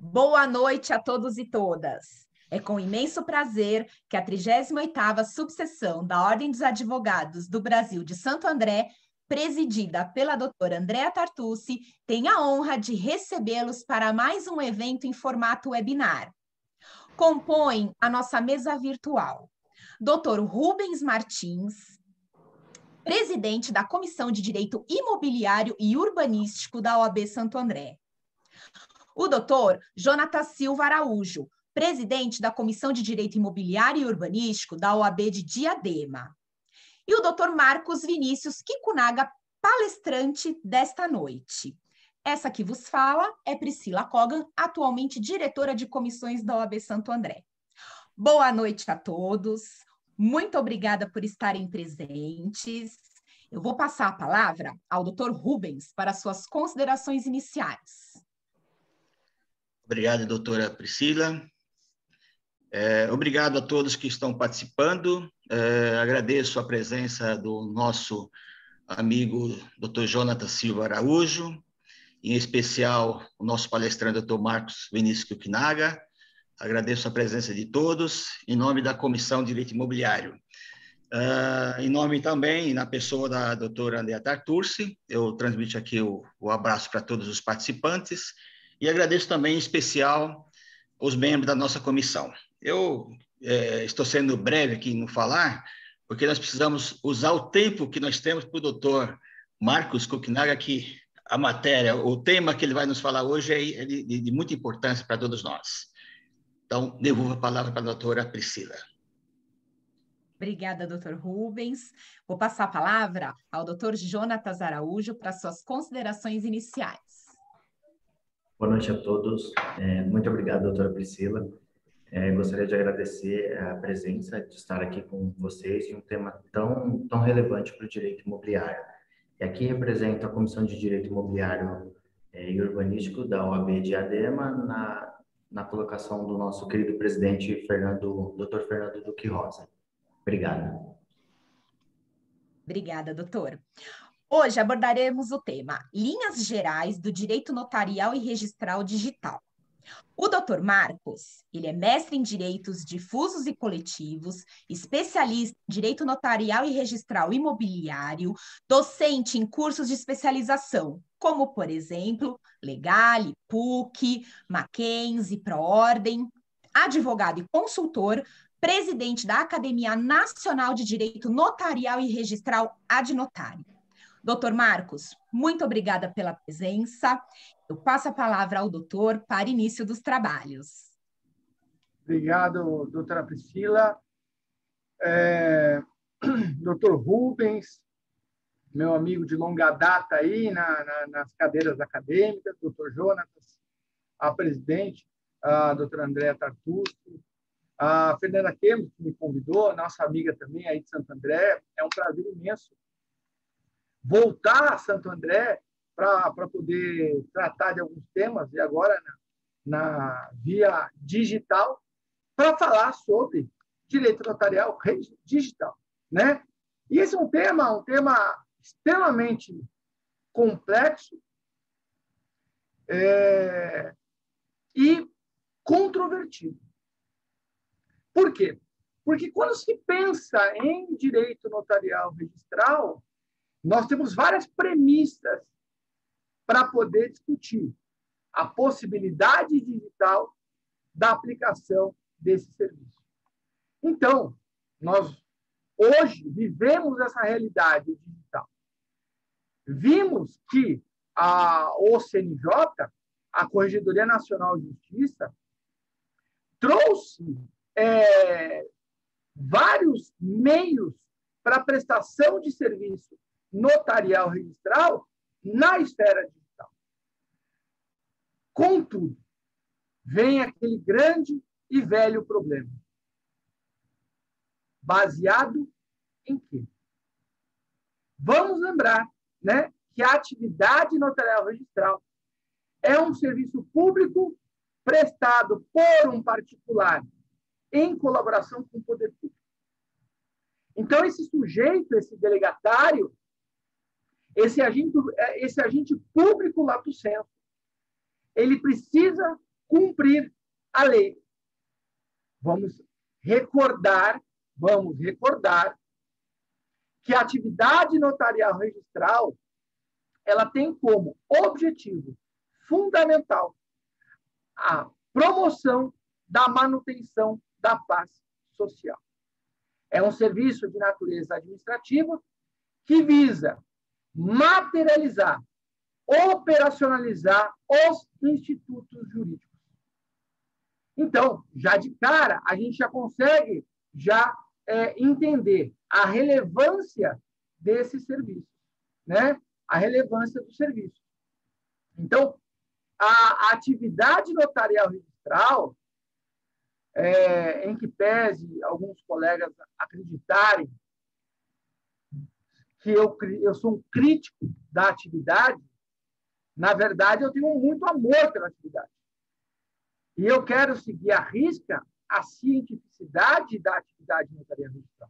Boa noite a todos e todas. É com imenso prazer que a 38ª subseção da Ordem dos Advogados do Brasil de Santo André, presidida pela doutora Andréa Tartucci, tem a honra de recebê-los para mais um evento em formato webinar. Compõem a nossa mesa virtual Dr. Rubens Martins, presidente da Comissão de Direito Imobiliário e Urbanístico da OAB Santo André. O doutor Jonatas Silva Araújo, presidente da Comissão de Direito Imobiliário e Urbanístico da OAB de Diadema. E o doutor Marcos Vinícius Kikunaga, palestrante desta noite. Essa que vos fala é Priscila Kogan, atualmente diretora de comissões da OAB Santo André. Boa noite a todos, muito obrigada por estarem presentes. Eu vou passar a palavra ao doutor Rubens para suas considerações iniciais. Obrigado, doutora Priscila. Obrigado a todos que estão participando. Agradeço a presença do nosso amigo doutor Jonatas Silva Araújo, em especial o nosso palestrante, doutor Marcos Vinícius Kikunaga. Agradeço a presença de todos, em nome da Comissão de Direito Imobiliário. Em nome também, na pessoa da doutora Andréa Tartucci, eu transmito aqui o abraço para todos os participantes e agradeço também, em especial, os membros da nossa comissão. Eu estou sendo breve aqui no falar, porque nós precisamos usar o tempo que nós temos para o doutor Marcos Kikunaga, que a matéria, o tema que ele vai nos falar hoje é de muita importância para todos nós. Então, devolvo a palavra para a doutora Priscila. Obrigada, doutor Rubens. Vou passar a palavra ao doutor Jonatas Araújo para suas considerações iniciais. Boa noite a todos. Muito obrigado, doutora Priscila. Gostaria de agradecer a presença, de estar aqui com vocês em um tema tão relevante para o direito imobiliário. E aqui represento a Comissão de Direito Imobiliário e Urbanístico da OAB Diadema, na colocação do nosso querido presidente, doutor Fernando Duque Rosa. Obrigado. Obrigada, doutor. Hoje abordaremos o tema Linhas Gerais do Direito Notarial e Registral Digital. O doutor Marcos, ele é mestre em Direitos Difusos e Coletivos, especialista em Direito Notarial e Registral Imobiliário, docente em cursos de especialização, como, por exemplo, Legale, PUC, Mackenzie, Proordem, advogado e consultor, presidente da Academia Nacional de Direito Notarial e Registral Adnotário. Doutor Marcos, muito obrigada pela presença. Eu passo a palavra ao doutor para início dos trabalhos. Obrigado, doutora Priscila. Doutor Rubens, meu amigo de longa data aí nas cadeiras acadêmicas, doutor Jonatas, a presidente, a doutora Andréa Tartucci, a Fernanda Kemmel, que me convidou, nossa amiga também aí de Santo André. É um prazer imenso voltar a Santo André para poder tratar de alguns temas, e agora na via digital, para falar sobre direito notarial digital, né? E esse é um tema extremamente complexo e controvertido. Por quê? Porque quando se pensa em direito notarial registral, nós temos várias premissas para poder discutir a possibilidade digital da aplicação desse serviço. Então, nós hoje vivemos essa realidade digital. Vimos que a OCNJ, a Corregedoria Nacional de Justiça, trouxe vários meios para prestação de serviço notarial registral na esfera digital. Contudo, vem aquele grande e velho problema. Baseado em quê? Vamos lembrar, né, que a atividade notarial registral é um serviço público prestado por um particular em colaboração com o poder público. Então, esse sujeito, esse delegatário, esse agente público lato sensu, ele precisa cumprir a lei. Vamos recordar que a atividade notarial registral ela tem como objetivo fundamental a promoção da manutenção da paz social. É um serviço de natureza administrativa que visa materializar, operacionalizar os institutos jurídicos. Então, já de cara, a gente já consegue entender a relevância desse serviço, né? A relevância do serviço. Então, a atividade notarial registral, em que pese alguns colegas acreditarem que eu sou um crítico da atividade, na verdade, eu tenho muito amor pela atividade. E eu quero seguir à risca a cientificidade da atividade notarial registral.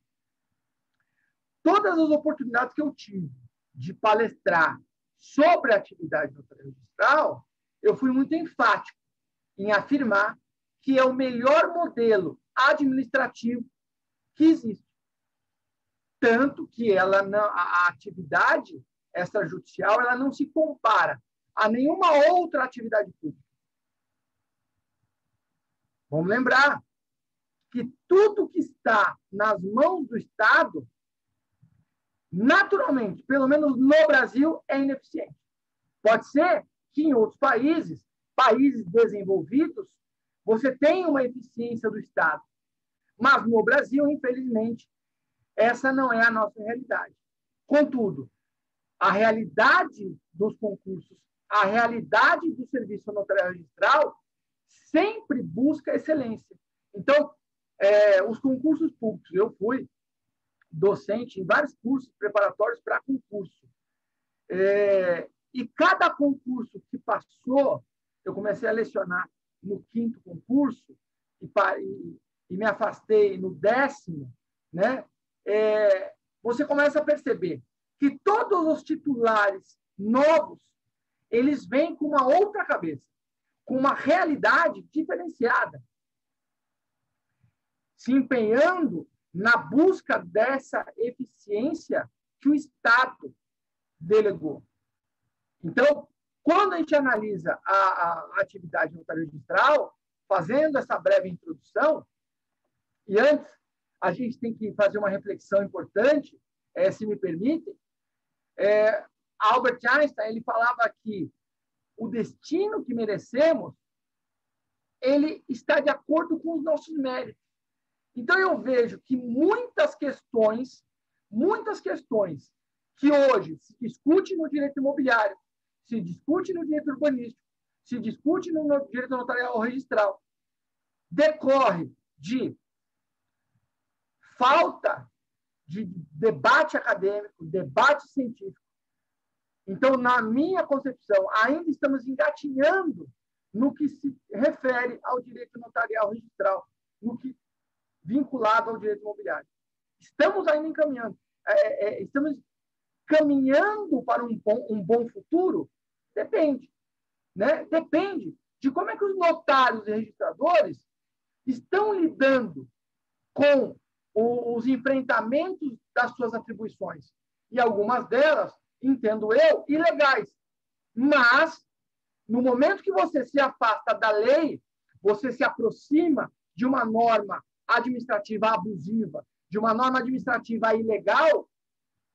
Todas as oportunidades que eu tive de palestrar sobre a atividade notarial registral, eu fui muito enfático em afirmar que é o melhor modelo administrativo que existe. Tanto que a atividade extrajudicial ela não se compara a nenhuma outra atividade pública. Vamos lembrar que tudo que está nas mãos do Estado, naturalmente, pelo menos no Brasil, é ineficiente. Pode ser que em outros países desenvolvidos, você tenha uma eficiência do Estado. Mas no Brasil, infelizmente, essa não é a nossa realidade. Contudo, a realidade dos concursos, a realidade do serviço notarial registral sempre busca excelência. Então, os concursos públicos, eu fui docente em vários cursos preparatórios para concurso. E cada concurso que passou, eu comecei a lecionar no 5º concurso e me afastei no 10º, né? Você começa a perceber que todos os titulares novos, eles vêm com uma outra cabeça, com uma realidade diferenciada, se empenhando na busca dessa eficiência que o Estado delegou. Então, quando a gente analisa a atividade notarial registral, fazendo essa breve introdução, e antes a gente tem que fazer uma reflexão importante, se me permitem, Albert Einstein ele falava que o destino que merecemos ele está de acordo com os nossos méritos. Então, eu vejo que muitas questões que hoje se discute no direito imobiliário, se discute no direito urbanístico, se discute no direito notarial registral, decorre de falta de debate acadêmico, debate científico. Então, na minha concepção, ainda estamos engatinhando no que se refere ao direito notarial registral, no que vinculado ao direito imobiliário. Estamos ainda encaminhando. Estamos caminhando para um bom futuro? Depende. Né? Depende de como é que os notários e registradores estão lidando com os enfrentamentos das suas atribuições. E algumas delas, entendo eu, ilegais. Mas, no momento que você se afasta da lei, você se aproxima de uma norma administrativa abusiva, de uma norma administrativa ilegal,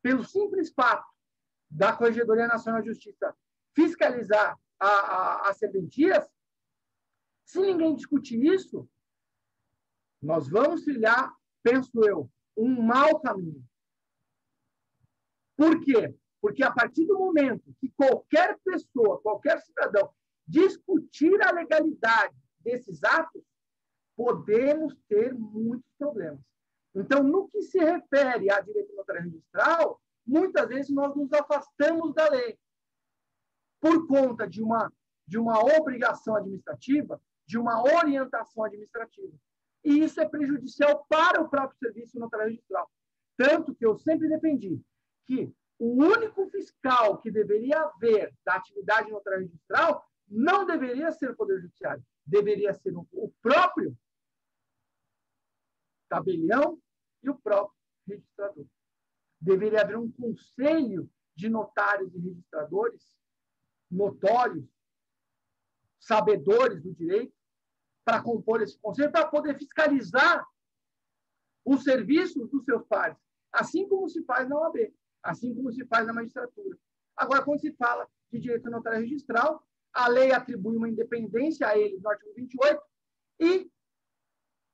pelo simples fato da Corregedoria Nacional de Justiça fiscalizar as serventias, se ninguém discutir isso, nós vamos trilhar, penso eu, um mau caminho. Por quê? Porque a partir do momento que qualquer pessoa, qualquer cidadão, discutir a legalidade desses atos, podemos ter muitos problemas. Então, no que se refere a direito notarial registral, muitas vezes nós nos afastamos da lei por conta de uma obrigação administrativa, de uma orientação administrativa. E isso é prejudicial para o próprio serviço notarial registral. Tanto que eu sempre defendi que o único fiscal que deveria haver da atividade notarial registral não deveria ser o Poder Judiciário, deveria ser o próprio tabelião e o próprio registrador. Deveria haver um conselho de notários e registradores notórios, sabedores do direito, para compor esse conselho, para poder fiscalizar os serviços dos seus pares, assim como se faz na OAB, assim como se faz na magistratura. Agora, quando se fala de direito notário registral, a lei atribui uma independência a eles no artigo 28 e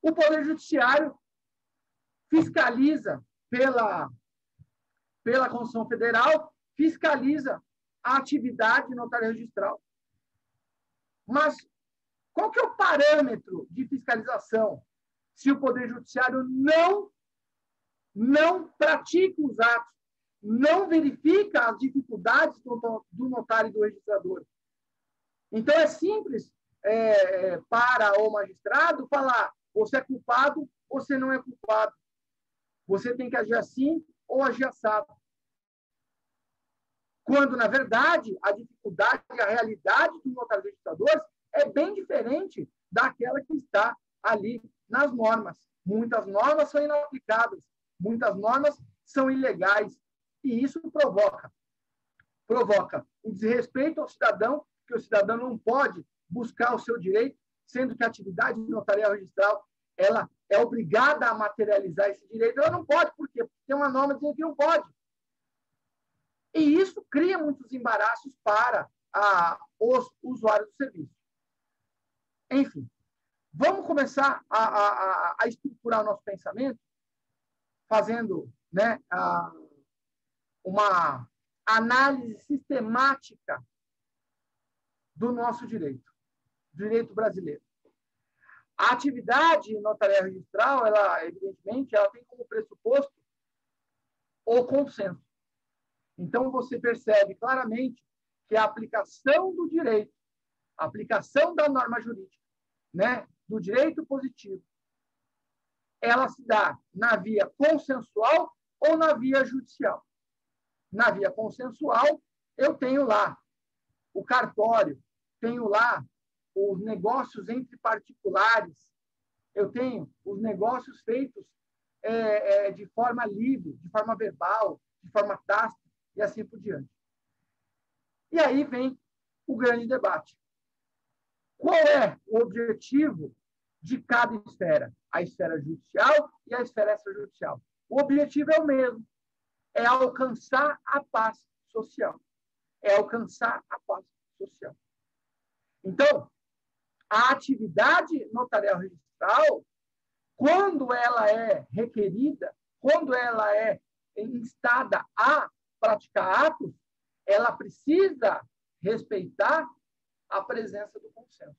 o Poder Judiciário fiscaliza pela Constituição Federal, fiscaliza a atividade notária registral. Mas qual que é o parâmetro de fiscalização se o Poder Judiciário não pratica os atos, não verifica as dificuldades do notário e do registrador? Então, é simples para o magistrado falar: você é culpado, você não é culpado. Você tem que agir assim ou agir assado. Quando, na verdade, a dificuldade, a realidade dos notários e registradores é bem diferente daquela que está ali nas normas. Muitas normas são inaplicadas, muitas normas são ilegais, e isso provoca um desrespeito ao cidadão, que o cidadão não pode buscar o seu direito, sendo que a atividade notarial registral ela é obrigada a materializar esse direito. Ela não pode, por quê? Porque tem uma norma dizendo que não pode. E isso cria muitos embaraços para os usuários do serviço. Enfim, vamos começar a estruturar o nosso pensamento fazendo, né, uma análise sistemática do nosso direito brasileiro. A atividade notarial registral, ela, evidentemente, ela tem como pressuposto o consenso. Então, você percebe claramente que a aplicação do direito, a aplicação da norma jurídica, né, do direito positivo, ela se dá na via consensual ou na via judicial. Na via consensual, eu tenho lá o cartório, tenho lá os negócios entre particulares, eu tenho os negócios feitos de forma livre, de forma verbal, de forma tácita, e assim por diante. E aí vem o grande debate. Qual é o objetivo de cada esfera? A esfera judicial e a esfera extrajudicial. O objetivo é o mesmo. É alcançar a paz social. É alcançar a paz social. Então, a atividade notarial registral, quando ela é requerida, quando ela é instada a praticar atos, ela precisa respeitar a presença do consenso.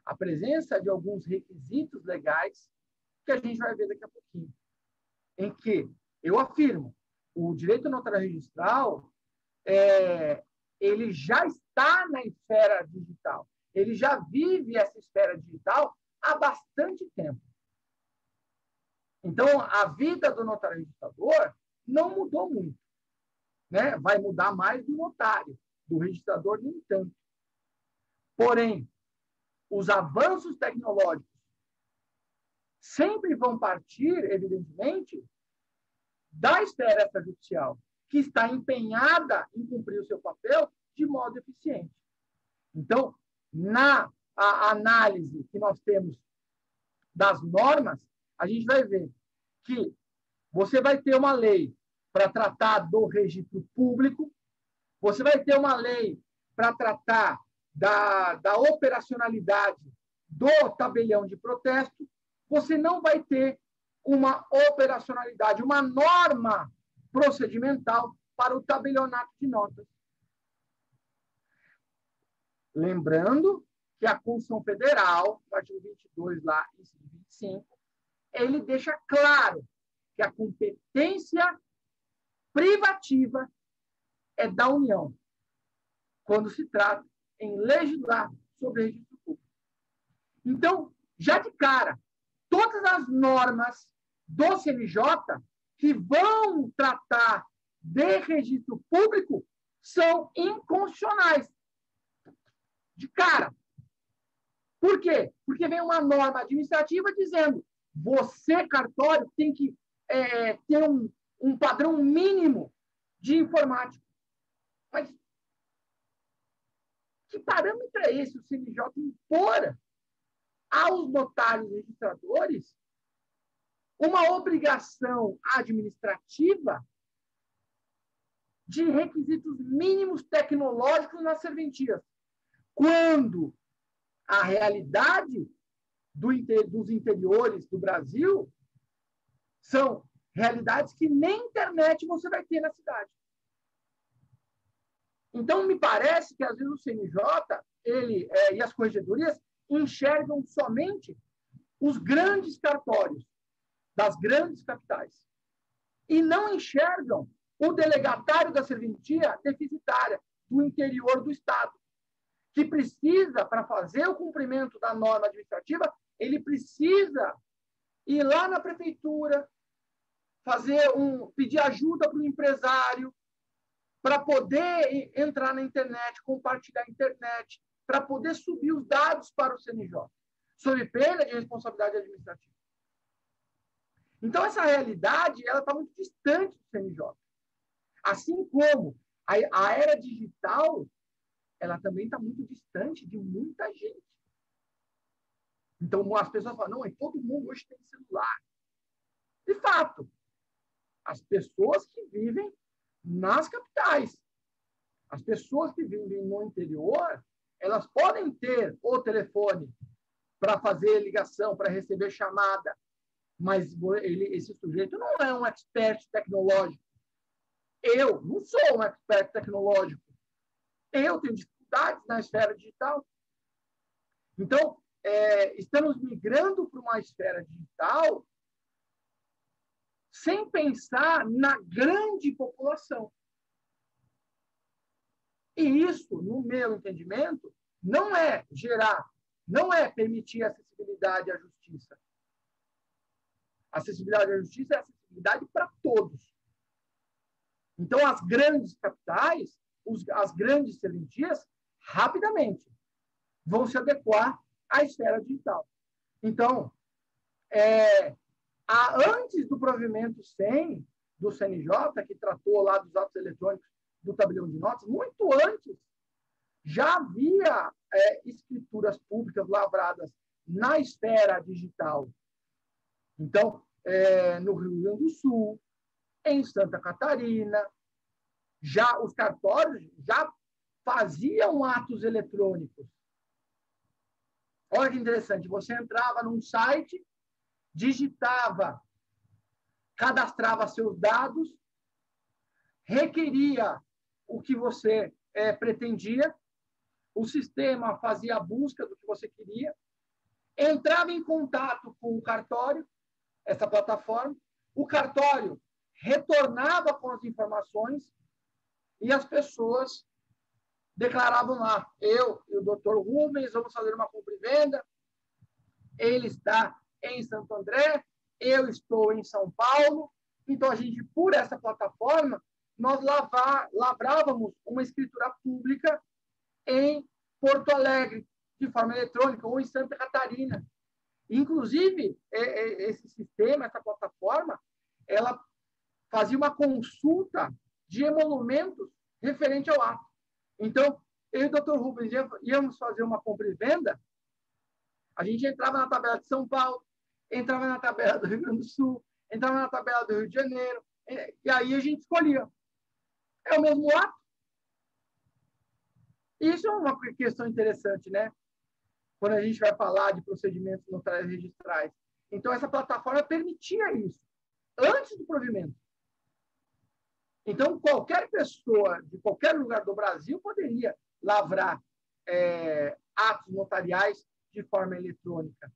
A presença de alguns requisitos legais que a gente vai ver daqui a pouquinho. Em que, eu afirmo, o direito notarial registral, ele já está na esfera digital. Ele já vive essa esfera digital há bastante tempo. Então, a vida do notário registrador não mudou muito. Né? Vai mudar mais do notário, do registrador, nem tanto. Porém, os avanços tecnológicos sempre vão partir, evidentemente, da esfera extrajudicial, que está empenhada em cumprir o seu papel de modo eficiente. Então, na análise que nós temos das normas, a gente vai ver que você vai ter uma lei para tratar do registro público, você vai ter uma lei para tratar da operacionalidade do tabelião de protesto, você não vai ter uma operacionalidade, uma norma procedimental para o tabelionato de notas. Lembrando que a Constituição Federal, no artigo 22, lá, inciso 25, ele deixa claro que a competência privativa é da União, quando se trata em legislar sobre registro público. Então, já de cara, todas as normas do CNJ que vão tratar de registro público são inconstitucionais. De cara. Por quê? Porque vem uma norma administrativa dizendo você, cartório, tem que ter um padrão mínimo de informática. Mas que parâmetro é esse o CNJ impor aos notários registradores uma obrigação administrativa de requisitos mínimos tecnológicos nas serventias, quando a realidade dos interiores do Brasil são realidades que nem internet você vai ter na cidade. Então, me parece que, às vezes, o CNJ e as corregedorias enxergam somente os grandes cartórios das grandes capitais e não enxergam o delegatário da serventia deficitária do interior do Estado, que precisa, para fazer o cumprimento da norma administrativa, ele precisa ir lá na prefeitura, pedir ajuda para o empresário, para poder entrar na internet, compartilhar a internet, para poder subir os dados para o CNJ, sob pena de responsabilidade administrativa. Então, essa realidade está muito distante do CNJ. Assim como a era digital, ela também está muito distante de muita gente. Então, as pessoas falam, não, todo mundo hoje tem celular. De fato, as pessoas que vivem nas capitais, as pessoas que vivem no interior, elas podem ter o telefone para fazer ligação, para receber chamada, mas esse sujeito não é um expert tecnológico. Eu não sou um expert tecnológico. Eu tenho dificuldades na esfera digital. Então, estamos migrando para uma esfera digital sem pensar na grande população. E isso, no meu entendimento, não é permitir acessibilidade à justiça. Acessibilidade à justiça é acessibilidade para todos. Então, as grandes capitais, as grandes serventias, rapidamente vão se adequar à esfera digital. Então, antes do provimento 100 do CNJ, que tratou lá dos atos eletrônicos do tabelião de notas, muito antes, já havia escrituras públicas lavradas na esfera digital. Então, no Rio Grande do Sul, em Santa Catarina, os cartórios já faziam atos eletrônicos. Olha que interessante, você entrava num site, digitava, cadastrava seus dados, requeria o que você pretendia, o sistema fazia a busca do que você queria, entrava em contato com o cartório, essa plataforma, o cartório retornava com as informações e as pessoas declaravam lá, eu e o Dr. Rubens vamos fazer uma compra e venda, ele está em Santo André, eu estou em São Paulo, então a gente, por essa plataforma, nós lavrávamos uma escritura pública em Porto Alegre, de forma eletrônica, ou em Santa Catarina. Inclusive, esse sistema, essa plataforma, ela fazia uma consulta de emolumentos referente ao ato. Então, eu e o Dr. Rubens íamos fazer uma compra e venda, a gente entrava na tabela de São Paulo, entrava na tabela do Rio Grande do Sul, entrava na tabela do Rio de Janeiro, e aí a gente escolhia. É o mesmo ato. Isso é uma questão interessante, né? Quando a gente vai falar de procedimentos notários registrais. Então, essa plataforma permitia isso, antes do provimento. Então, qualquer pessoa, de qualquer lugar do Brasil, poderia lavrar atos notariais de forma eletrônica.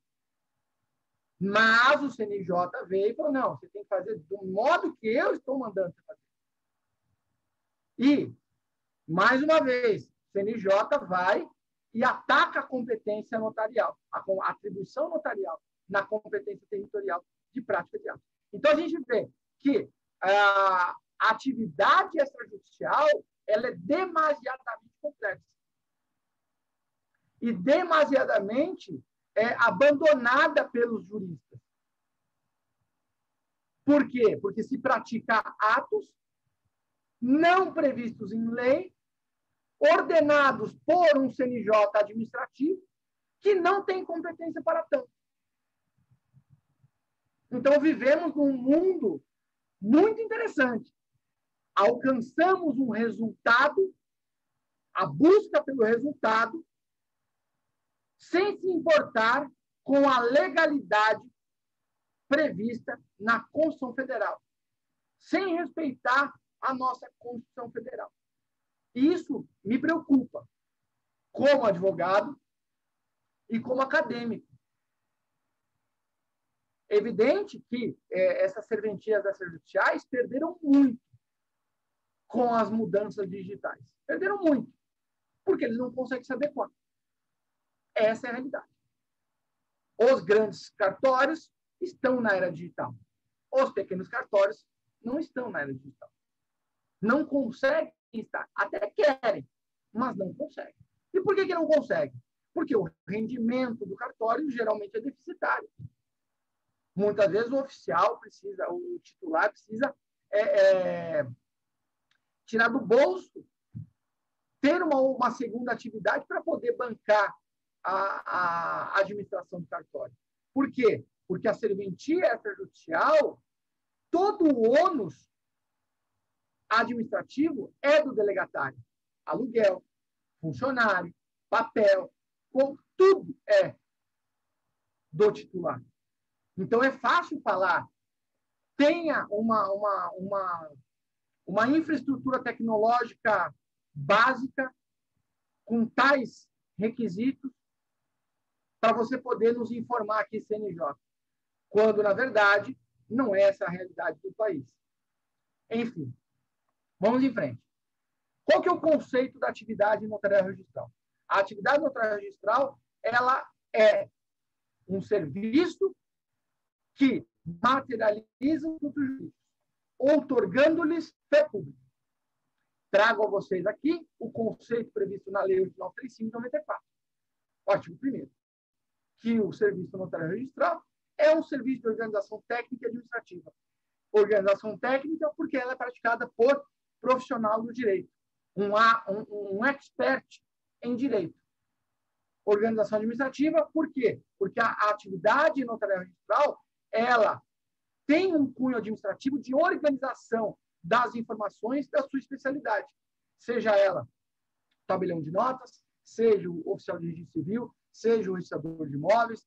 Mas o CNJ veio e falou, não, você tem que fazer do modo que eu estou mandando você fazer. E, mais uma vez, o CNJ vai e ataca a competência notarial, a atribuição notarial na competência territorial de prática de atos. Então, a gente vê que a atividade extrajudicial ela é demasiadamente complexa. e demasiadamente abandonada pelos juristas. Por quê? Porque se pratica atos não previstos em lei, ordenados por um CNJ administrativo, que não tem competência para tanto. Então, vivemos num mundo muito interessante. Alcançamos um resultado, a busca pelo resultado, sem se importar com a legalidade prevista na Constituição Federal, sem respeitar a nossa Constituição Federal. E isso me preocupa, como advogado e como acadêmico. É evidente que essas serventias extrajudiciais perderam muito com as mudanças digitais. Perderam muito, porque eles não conseguem se adequar. Essa é a realidade. Os grandes cartórios estão na era digital. Os pequenos cartórios não estão na era digital. Não conseguem estar. Até querem, mas não conseguem. E por que não conseguem? Porque o rendimento do cartório geralmente é deficitário. Muitas vezes o oficial precisa, o titular precisa tirar do bolso, ter uma segunda atividade para poder bancar a administração do cartório. Por quê? Porque a serventia extrajudicial, todo o ônus administrativo é do delegatário. Aluguel, funcionário, papel, tudo é do titular. Então, é fácil falar. Tenha uma infraestrutura tecnológica básica com tais requisitos para você poder nos informar aqui, CNJ, quando, na verdade, não é essa a realidade do país. Enfim, vamos em frente. Qual que é o conceito da atividade notarial registral? A atividade notarial registral, ela é um serviço que materializa os frutos jurídicos, outorgando-lhes fé pública. Trago a vocês aqui o conceito previsto na Lei 8.935 de 94. O artigo 1º, que o serviço notarial registral é um serviço de organização técnica e administrativa. Organização técnica porque ela é praticada por profissional do direito, um expert em direito. Organização administrativa, por quê? Porque a atividade notarial registral, ela tem um cunho administrativo de organização das informações da sua especialidade. Seja ela tabelião de notas, seja o oficial de registro civil, seja o registrador de imóveis,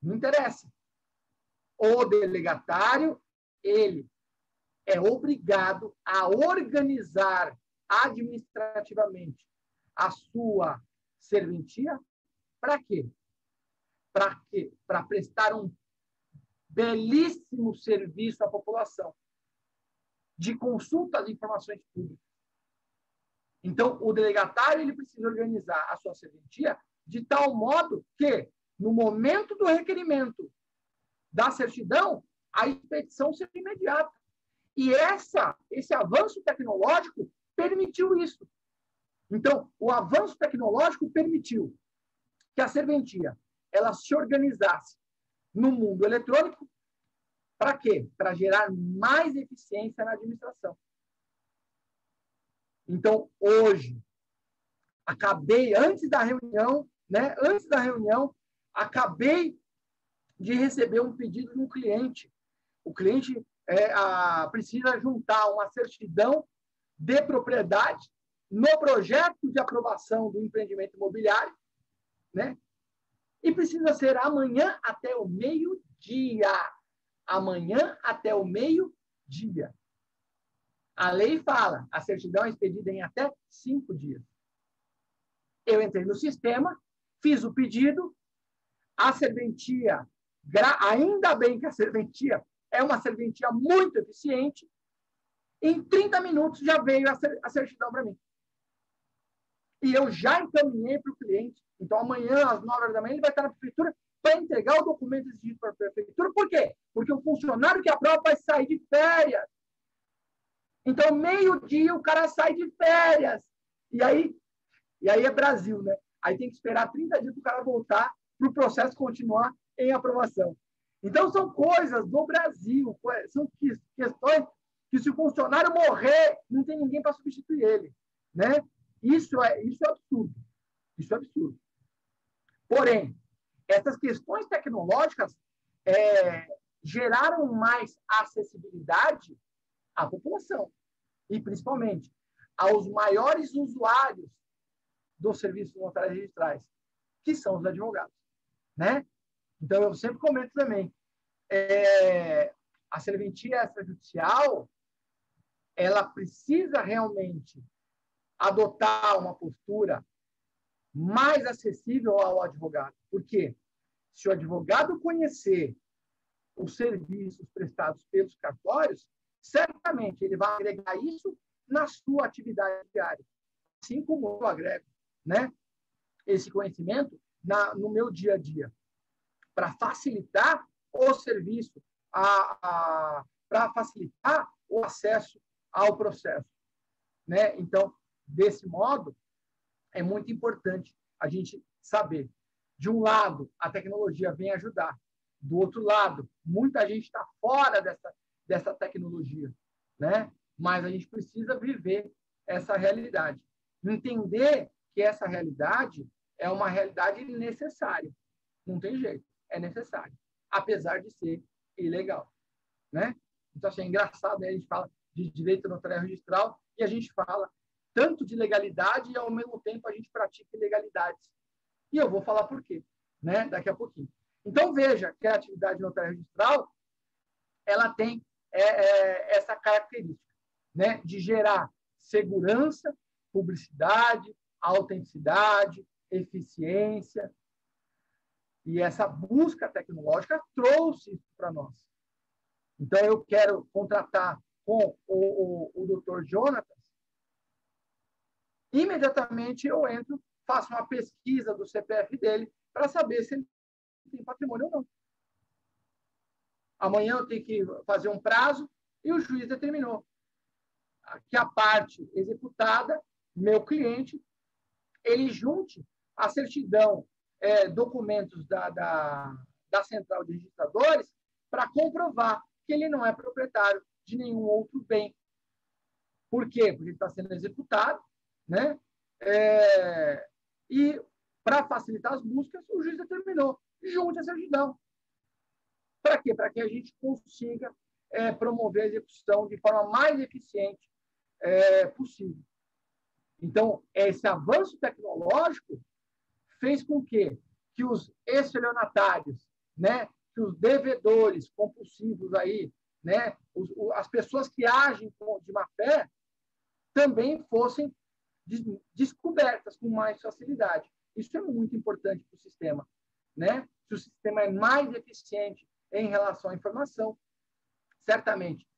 não interessa. O delegatário, ele é obrigado a organizar administrativamente a sua serventia. Para quê? Para quê? Para prestar um belíssimo serviço à população de consulta às informações públicas. Então, o delegatário ele precisa organizar a sua serventia de tal modo que, no momento do requerimento da certidão, a expedição seja imediata. E esse avanço tecnológico permitiu isso. Então, o avanço tecnológico permitiu que a serventia ela se organizasse no mundo eletrônico. Para quê? Para gerar mais eficiência na administração. Então, hoje, antes da reunião, acabei de receber um pedido de um cliente. O cliente precisa juntar uma certidão de propriedade no projeto de aprovação do empreendimento imobiliário, né? E precisa ser amanhã até o meio-dia. Amanhã até o meio-dia. A lei fala, a certidão é expedida em até 5 dias. Eu entrei no sistema, fiz o pedido, a serventia, ainda bem que a serventia é uma serventia muito eficiente, em 30 minutos já veio a certidão para mim. E eu já encaminhei para o cliente. Então, amanhã, às 9 da manhã, ele vai estar na prefeitura para entregar o documento exigido para a prefeitura. Por quê? Porque o funcionário que aprova vai sair de férias. Então, meio-dia, o cara sai de férias. E aí é Brasil, né? aí tem que esperar 30 dias para o cara voltar para o processo continuar em aprovação. Então, são coisas do Brasil, são questões que, se o funcionário morrer, não tem ninguém para substituir ele, né? Isso é absurdo. Isso é absurdo. Porém, essas questões tecnológicas geraram mais acessibilidade à população e, principalmente, aos maiores usuários dos serviços notários registrais, que são os advogados, né? Então, eu sempre comento também, a serventia extrajudicial, ela precisa realmente adotar uma postura mais acessível ao advogado. Por quê? Se o advogado conhecer os serviços prestados pelos cartórios, certamente ele vai agregar isso na sua atividade diária, assim como eu agrego, né, esse conhecimento no meu dia a dia, para facilitar o serviço, para facilitar o acesso ao processo, né? Então, desse modo, é muito importante a gente saber. De um lado, a tecnologia vem ajudar. Do outro lado, muita gente está fora dessa tecnologia, né? Mas a gente precisa viver essa realidade. Entender que essa realidade é uma realidade necessária. Não tem jeito, é necessário. Apesar de ser ilegal, né? Então, assim, é engraçado, né? A gente fala de direito notarial registral e a gente fala tanto de legalidade e, ao mesmo tempo, a gente pratica ilegalidades. E eu vou falar por quê, né? Daqui a pouquinho. Então, veja que a atividade notarial registral, ela tem essa característica, né? De gerar segurança, publicidade, autenticidade, eficiência. E essa busca tecnológica trouxe isso para nós. Então, eu quero contratar com o Dr. Jonatas. Imediatamente eu entro, faço uma pesquisa do CPF dele para saber se ele tem patrimônio ou não. Amanhã eu tenho que fazer um prazo e o juiz determinou que a parte executada, meu cliente, ele junte a certidão, documentos da Central de Registradores para comprovar que ele não é proprietário de nenhum outro bem. Por quê? Porque ele está sendo executado, né? E, para facilitar as buscas, o juiz determinou, junte a certidão. Para quê? Para que a gente consiga promover a execução de forma mais eficiente possível. Então, esse avanço tecnológico fez com que os estelionatários, né, que os devedores compulsivos aí, né, as pessoas que agem de má fé, também fossem descobertas com mais facilidade. Isso é muito importante para o sistema, né? Se o sistema é mais eficiente em relação à informação, certamente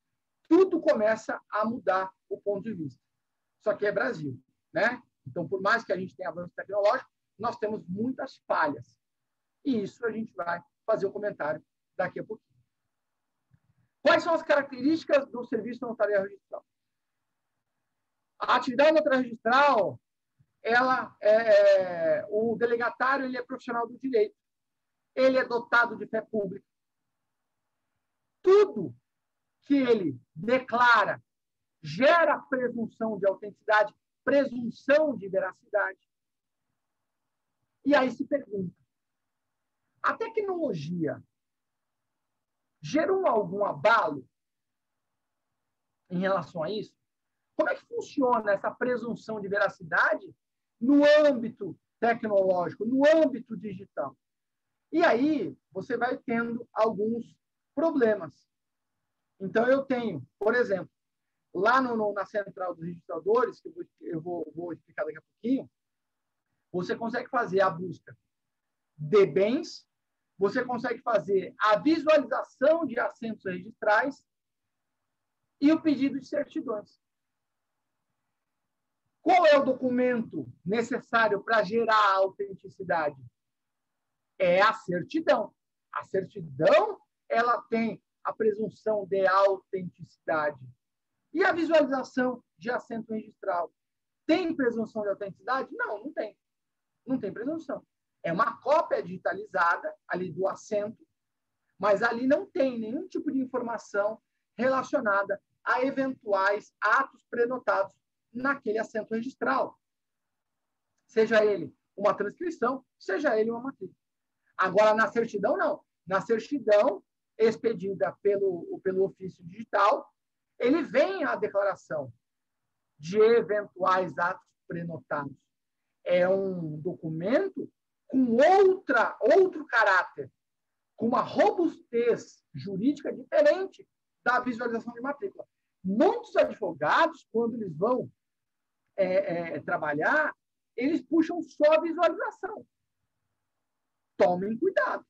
tudo começa a mudar o ponto de vista. Só que é Brasil, né? Então, por mais que a gente tenha avanço tecnológico, nós temos muitas falhas. E isso a gente vai fazer o comentário daqui a pouquinho. Quais são as características do serviço notarial registral? A atividade notarial registral, o delegatário, ele é profissional do direito. Ele é dotado de fé pública. Tudo que ele declara gera presunção de autenticidade, presunção de veracidade. E aí se pergunta, a tecnologia gerou algum abalo em relação a isso? Como é que funciona essa presunção de veracidade no âmbito tecnológico, no âmbito digital? E aí você vai tendo alguns problemas. Então, eu tenho, por exemplo, lá na Central dos Registradores, que eu vou explicar daqui a pouquinho, você consegue fazer a busca de bens, você consegue fazer a visualização de assentos registrais e o pedido de certidões. Qual é o documento necessário para gerar a autenticidade? É a certidão. A certidão, ela tem a presunção de autenticidade. E a visualização de assento registral? Tem presunção de autenticidade? Não, não tem. Não tem presunção. É uma cópia digitalizada ali do assento, mas ali não tem nenhum tipo de informação relacionada a eventuais atos prenotados naquele assento registral. Seja ele uma transcrição, seja ele uma matrícula. Agora, na certidão, não. Na certidão, expedida pelo ofício digital, ele vem a declaração de eventuais atos prenotados. É um documento com outro caráter, com uma robustez jurídica diferente da visualização de matrícula. Muitos advogados, quando eles vão trabalhar, eles puxam só a visualização. Tomem cuidado.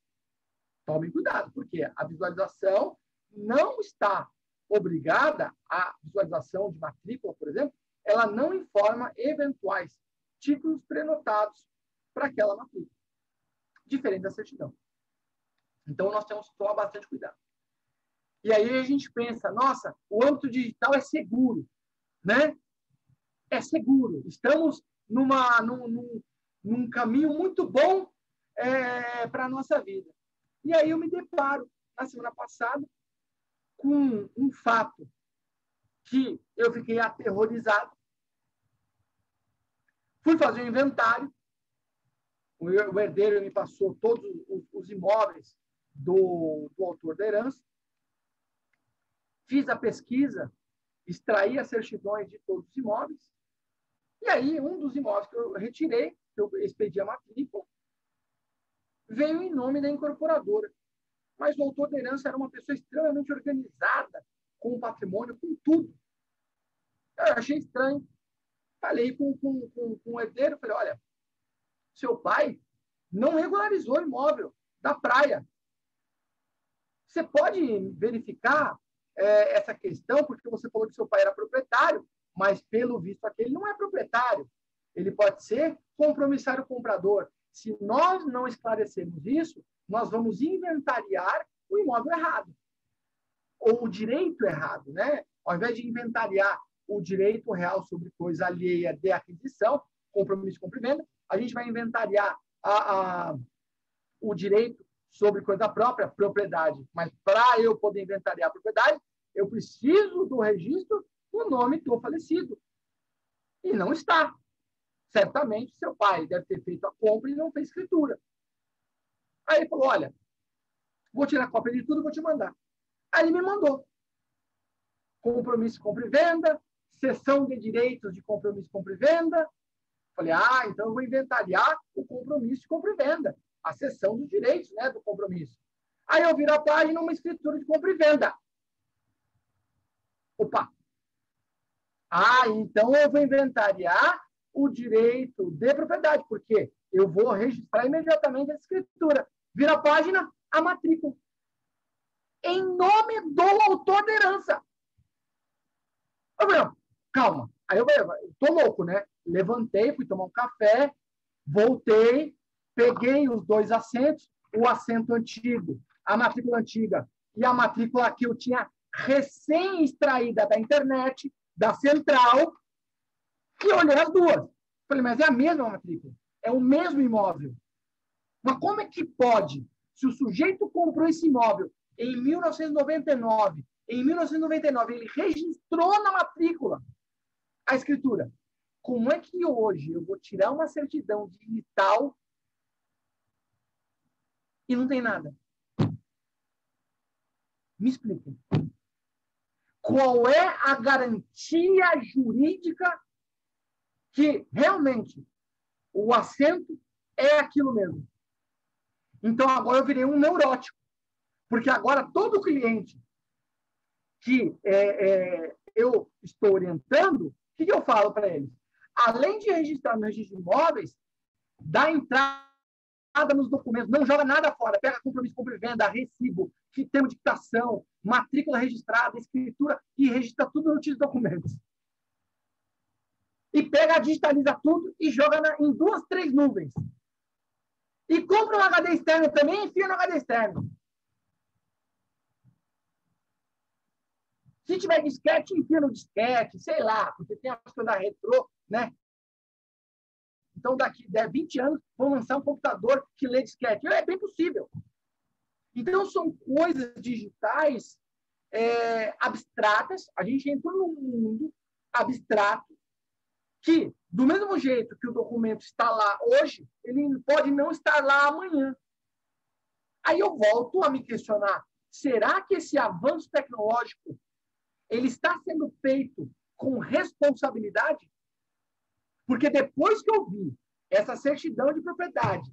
Tomem cuidado, porque a visualização não está obrigada, a visualização de matrícula, por exemplo, ela não informa eventuais títulos prenotados para aquela matrícula, diferente da certidão. Então, nós temos que tomar bastante cuidado. E aí a gente pensa, nossa, o âmbito digital é seguro, né? É seguro. Estamos num caminho muito bom para a nossa vida. E aí eu me deparo, na semana passada, com um fato que eu fiquei aterrorizado. Fui fazer um inventário. O herdeiro me passou todos os imóveis do autor da herança. Fiz a pesquisa, extraí as certidões de todos os imóveis. E aí, um dos imóveis que eu retirei, que eu expedi a matrícula, veio em nome da incorporadora. Mas o autor da herança era uma pessoa extremamente organizada, com o patrimônio, com tudo. Eu achei estranho. Falei com o herdeiro, falei, olha, seu pai não regularizou o imóvel da praia. Você pode verificar essa questão, porque você falou que seu pai era proprietário, mas, pelo visto aqui, ele não é proprietário. Ele pode ser compromissário comprador. Se nós não esclarecermos isso, nós vamos inventariar o imóvel errado. Ou o direito errado, né? Ao invés de inventariar o direito real sobre coisa alheia de aquisição, compromisso com venda, a gente vai inventariar o direito sobre coisa própria, propriedade. Mas para eu poder inventariar a propriedade, eu preciso do registro do nome do falecido. E não está. Certamente, seu pai deve ter feito a compra e não fez escritura. Aí ele falou, olha, vou tirar cópia de tudo e vou te mandar. Aí ele me mandou. Compromisso de compra e venda, cessão de direitos de compromisso de compra e venda. Falei, então eu vou inventariar o compromisso de compra e venda. A cessão dos direitos, né, do compromisso. Aí eu viro a página, uma escritura de compra e venda. Opa! Então eu vou inventariar o direito de propriedade, porque eu vou registrar imediatamente a escritura. Vira a página, a matrícula. Em nome do autor da herança. Eu falei, calma. Aí eu tô louco, né? Levantei, fui tomar um café, voltei, peguei os dois assentos, o assento antigo, a matrícula antiga e a matrícula que eu tinha recém-extraída da internet, da central, e olhei as duas. Falei, mas é a mesma matrícula, é o mesmo imóvel. Mas como é que pode, se o sujeito comprou esse imóvel em 1999, ele registrou na matrícula a escritura? Como é que hoje eu vou tirar uma certidão digital e não tem nada? Me expliquem. Qual é a garantia jurídica que realmente o assento é aquilo mesmo? Então, agora eu virei um neurótico. Porque agora todo cliente que eu estou orientando, o que eu falo para eles? Além de registrar no registro de imóveis, dá entrada nos documentos, não joga nada fora, pega compromisso de compra e venda, recibo, termo de quitação, matrícula registrada, escritura, e registra tudo no título de documentos. E pega, digitaliza tudo e joga em 2, 3 nuvens. E compra um HD externo também e enfia no HD externo. Se tiver disquete, enfia no disquete, sei lá, porque tem as coisas retrô, né? então daqui 10, 20 anos vão lançar um computador que lê disquete. É bem possível. Então, são coisas digitais abstratas. A gente entrou num mundo abstrato que, do mesmo jeito que o documento está lá hoje, ele pode não estar lá amanhã. Aí eu volto a me questionar, será que esse avanço tecnológico ele está sendo feito com responsabilidade? Porque depois que eu vi essa certidão de propriedade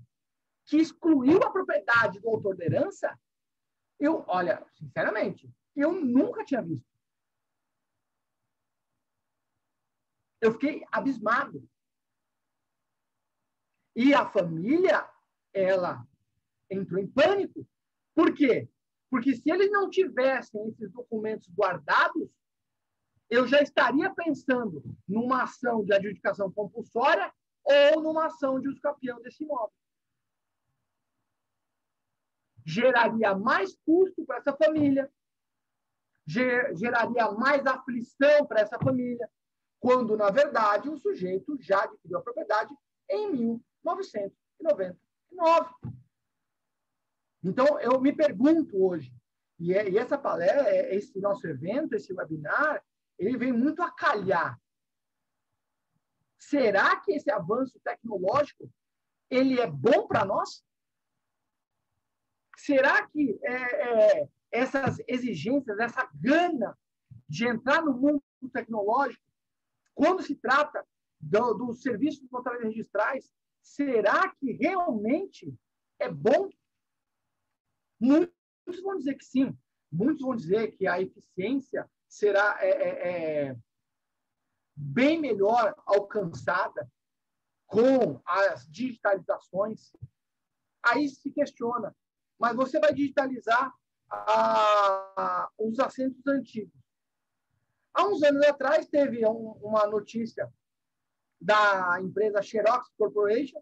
que excluiu a propriedade do autor da herança, olha, sinceramente, eu nunca tinha visto. Eu fiquei abismado. E a família, ela entrou em pânico. Por quê? Porque se eles não tivessem esses documentos guardados, eu já estaria pensando numa ação de adjudicação compulsória ou numa ação de uso capião desse imóvel. Geraria mais custo para essa família, geraria mais aflição para essa família, quando, na verdade, o sujeito já adquiriu a propriedade em 1999. Então, eu me pergunto hoje, e essa palestra, esse nosso evento, esse webinar, ele vem muito a calhar. Será que esse avanço tecnológico ele é bom para nós? Será que essas exigências, essa gana de entrar no mundo tecnológico, quando se trata do serviço de notários registrais, será que realmente é bom? Muitos vão dizer que sim. Muitos vão dizer que a eficiência será bem melhor alcançada com as digitalizações. Aí se questiona, mas você vai digitalizar os assentos antigos. Há uns anos atrás, teve uma notícia da empresa Xerox Corporation,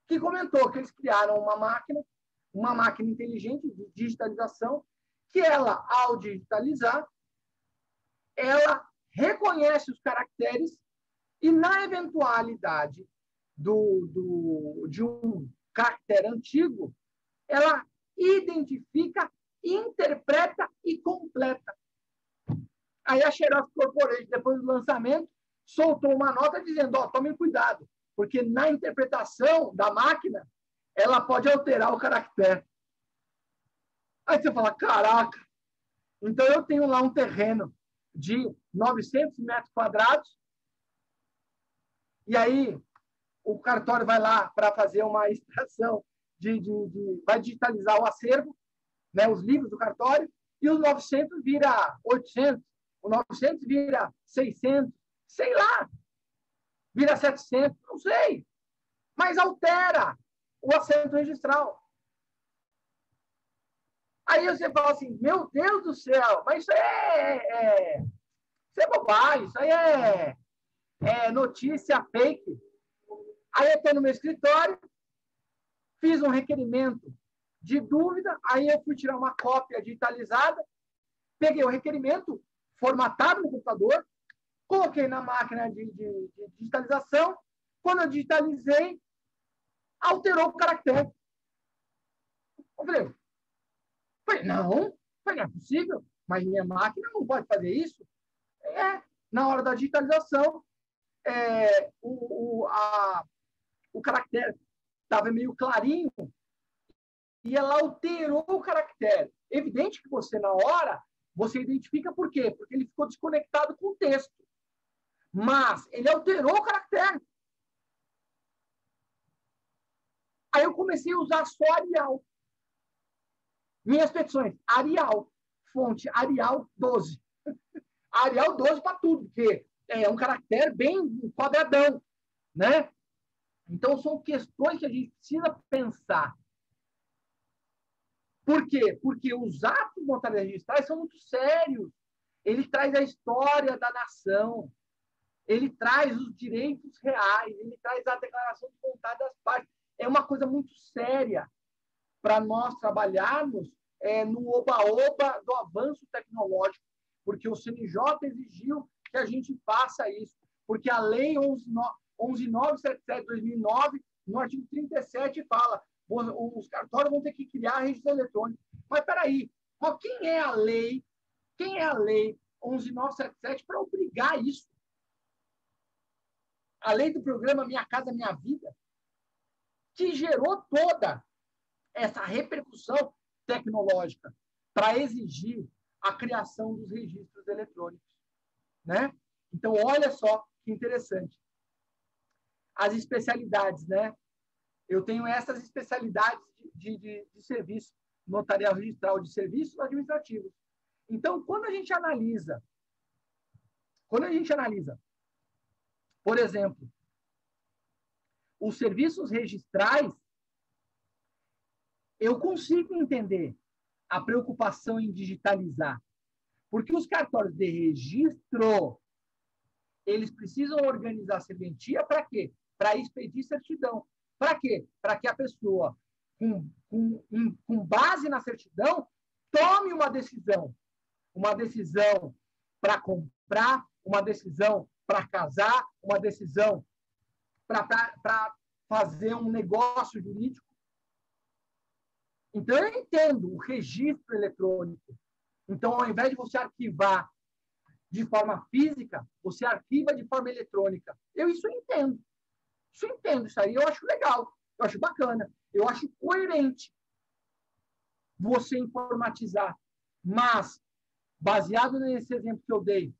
que comentou que eles criaram uma máquina inteligente de digitalização, que ela, ao digitalizar, ela reconhece os caracteres e, na eventualidade de um caractere antigo, ela identifica, interpreta e completa. Aí a Xerox Corporation, depois do lançamento, soltou uma nota dizendo, tomem cuidado, porque na interpretação da máquina, ela pode alterar o caractere. Aí você fala, caraca, então eu tenho lá um terreno de 900 metros quadrados, e aí o cartório vai lá para fazer uma extração, vai digitalizar o acervo, né, os livros do cartório, e os 900 vira 800, o 900 vira 600, sei lá, vira 700, não sei, mas altera o assento registral. Aí você fala assim, meu Deus do céu, mas isso é bobagem, isso aí é notícia fake. Aí eu estou no meu escritório, fiz um requerimento de dúvida, aí eu fui tirar uma cópia digitalizada, peguei o requerimento formatado no computador, coloquei na máquina de digitalização, quando eu digitalizei, alterou o caractere. Eu falei, não é possível, mas minha máquina não pode fazer isso. Na hora da digitalização, o caractere estava meio clarinho e ela alterou o caractere. Evidente que você, na hora, você identifica por quê? Porque ele ficou desconectado com o texto. Mas ele alterou o caractere. Aí eu comecei a usar só Arial. Minhas petições, Arial. Fonte, Arial 12. Arial 12 para tudo, porque é um caractere bem quadradão, né? Então, são questões que a gente precisa pensar. Por quê? Porque os atos notários registrais são muito sérios. Ele traz a história da nação, ele traz os direitos reais, ele traz a declaração de vontade das partes. É uma coisa muito séria para nós trabalharmos no oba-oba do avanço tecnológico, porque o CNJ exigiu que a gente faça isso, porque a Lei 11.977/2009, no artigo 37, fala os cartórios vão ter que criar registro eletrônico. Mas, peraí, quem é a lei 11.977 para obrigar isso? A lei do programa Minha Casa Minha Vida, que gerou toda essa repercussão tecnológica para exigir a criação dos registros eletrônicos, né? Então, olha só que interessante. As especialidades, né? Eu tenho essas especialidades de serviço, notarial registral de serviços administrativos. Então, quando a gente analisa, por exemplo, os serviços registrais, eu consigo entender a preocupação em digitalizar, porque os cartórios de registro, eles precisam organizar a serventia para quê? Para expedir certidão. Para quê? Para que a pessoa, com base na certidão, tome uma decisão para comprar, uma decisão para casar, uma decisão para fazer um negócio jurídico. Então, eu entendo o registro eletrônico. Então, ao invés de você arquivar de forma física, você arquiva de forma eletrônica. Isso eu entendo. Isso aí eu acho legal, eu acho bacana, eu acho coerente você informatizar. Mas, baseado nesse exemplo que eu dei,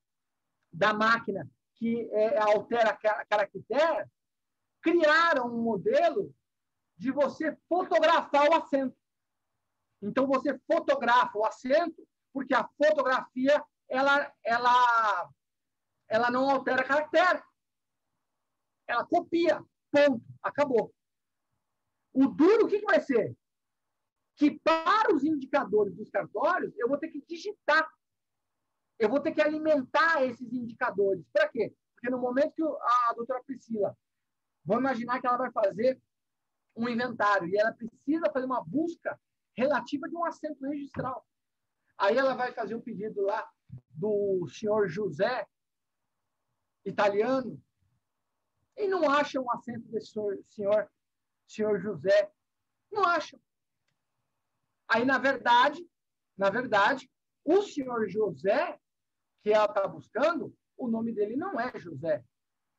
da máquina que altera caractere, criaram um modelo de você fotografar o assento. Então, você fotografa o assento, porque a fotografia ela não altera caractere. Ela copia. Ponto. Acabou. O duro, o que vai ser? Que para os indicadores dos cartórios, eu vou ter que digitar. Eu vou ter que alimentar esses indicadores. Para quê? Porque no momento que a doutora Priscila, vamos imaginar que ela vai fazer um inventário e ela precisa fazer uma busca relativa de um assento registral. Aí ela vai fazer um pedido lá do senhor José, italiano, e não acha um assento desse senhor José. Não acham. Aí, na verdade, o senhor José, que ela está buscando, o nome dele não é José.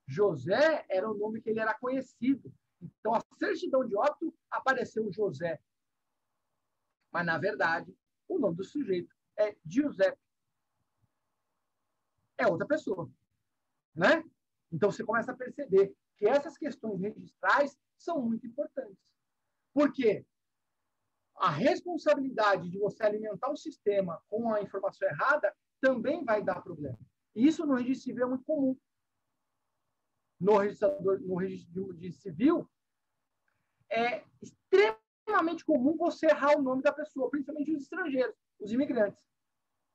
José era o nome que ele era conhecido. Então, a certidão de óbito apareceu José. Mas, na verdade, o nome do sujeito é Giuseppe. É outra pessoa. Né? Então, você começa a perceber que essas questões registrais são muito importantes. Por quê? A responsabilidade de você alimentar o sistema com a informação errada também vai dar problema. E isso no registro civil é muito comum. No registro de civil, é extremamente comum você errar o nome da pessoa, principalmente os estrangeiros, os imigrantes.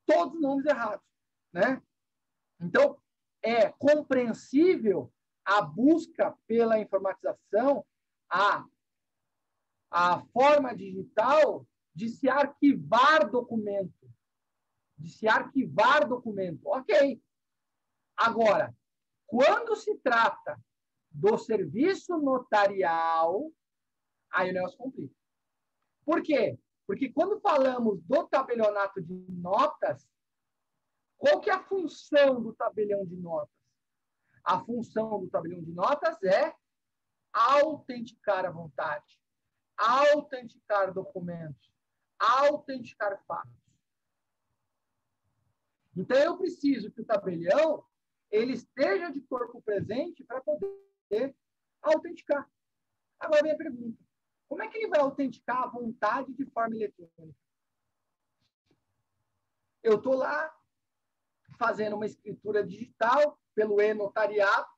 Todos os nomes errados. Né? Então, é compreensível a busca pela informatização, a forma digital de se arquivar documento. Ok. Agora, quando se trata do serviço notarial, aí o negócio complica. Por quê? Porque quando falamos do tabelionato de notas, qual que é a função do tabelião de notas? A função do tabelião de notas é autenticar à vontade, autenticar documentos, autenticar fatos. Então, eu preciso que o tabelião ele esteja de corpo presente para poder autenticar. Agora vem a pergunta. Como é que ele vai autenticar à vontade de forma eletrônica? Eu estou lá fazendo uma escritura digital pelo e-notariado.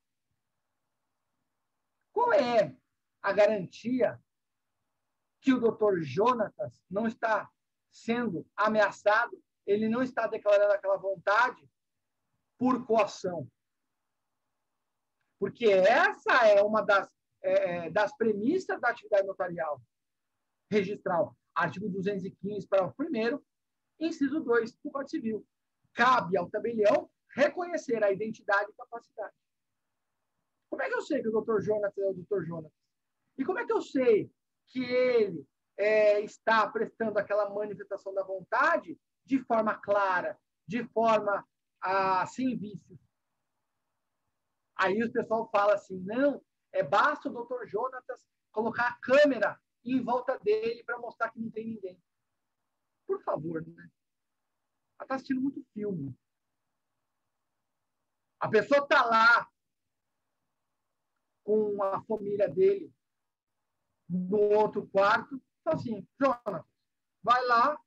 Qual é a garantia que o doutor Jonatas não está sendo ameaçado, ele não está declarando aquela vontade por coação? Porque essa é uma das premissas da atividade notarial registral. Artigo 215, parágrafo 1º, inciso 2 do Código Civil. Cabe ao tabelião reconhecer a identidade e capacidade. Como é que eu sei que o Dr. Jonatas é o Dr. Jonatas? E como é que eu sei que ele está prestando aquela manifestação da vontade de forma clara, de forma sem vícios? Aí o pessoal fala assim, não, basta o Dr. Jonatas colocar a câmera em volta dele para mostrar que não tem ninguém. Por favor, né? Ela está assistindo muito filme. A pessoa está lá com a família dele no outro quarto, fala assim, Jonatas, vai lá,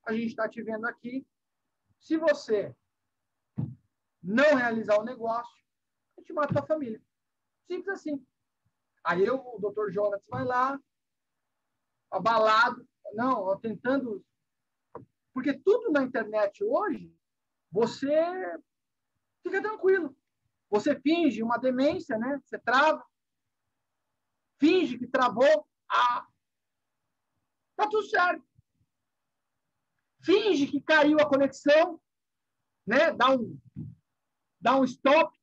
a gente está te vendo aqui, se você não realizar o negócio, a gente mata a família. Simples assim. Aí o Dr. Jonatas vai lá, abalado, não, tentando... Porque tudo na internet hoje, você fica tranquilo. Você finge uma demência, né? Você trava, finge que travou, tá tudo certo. Finge que caiu a conexão, né? Dá um stop.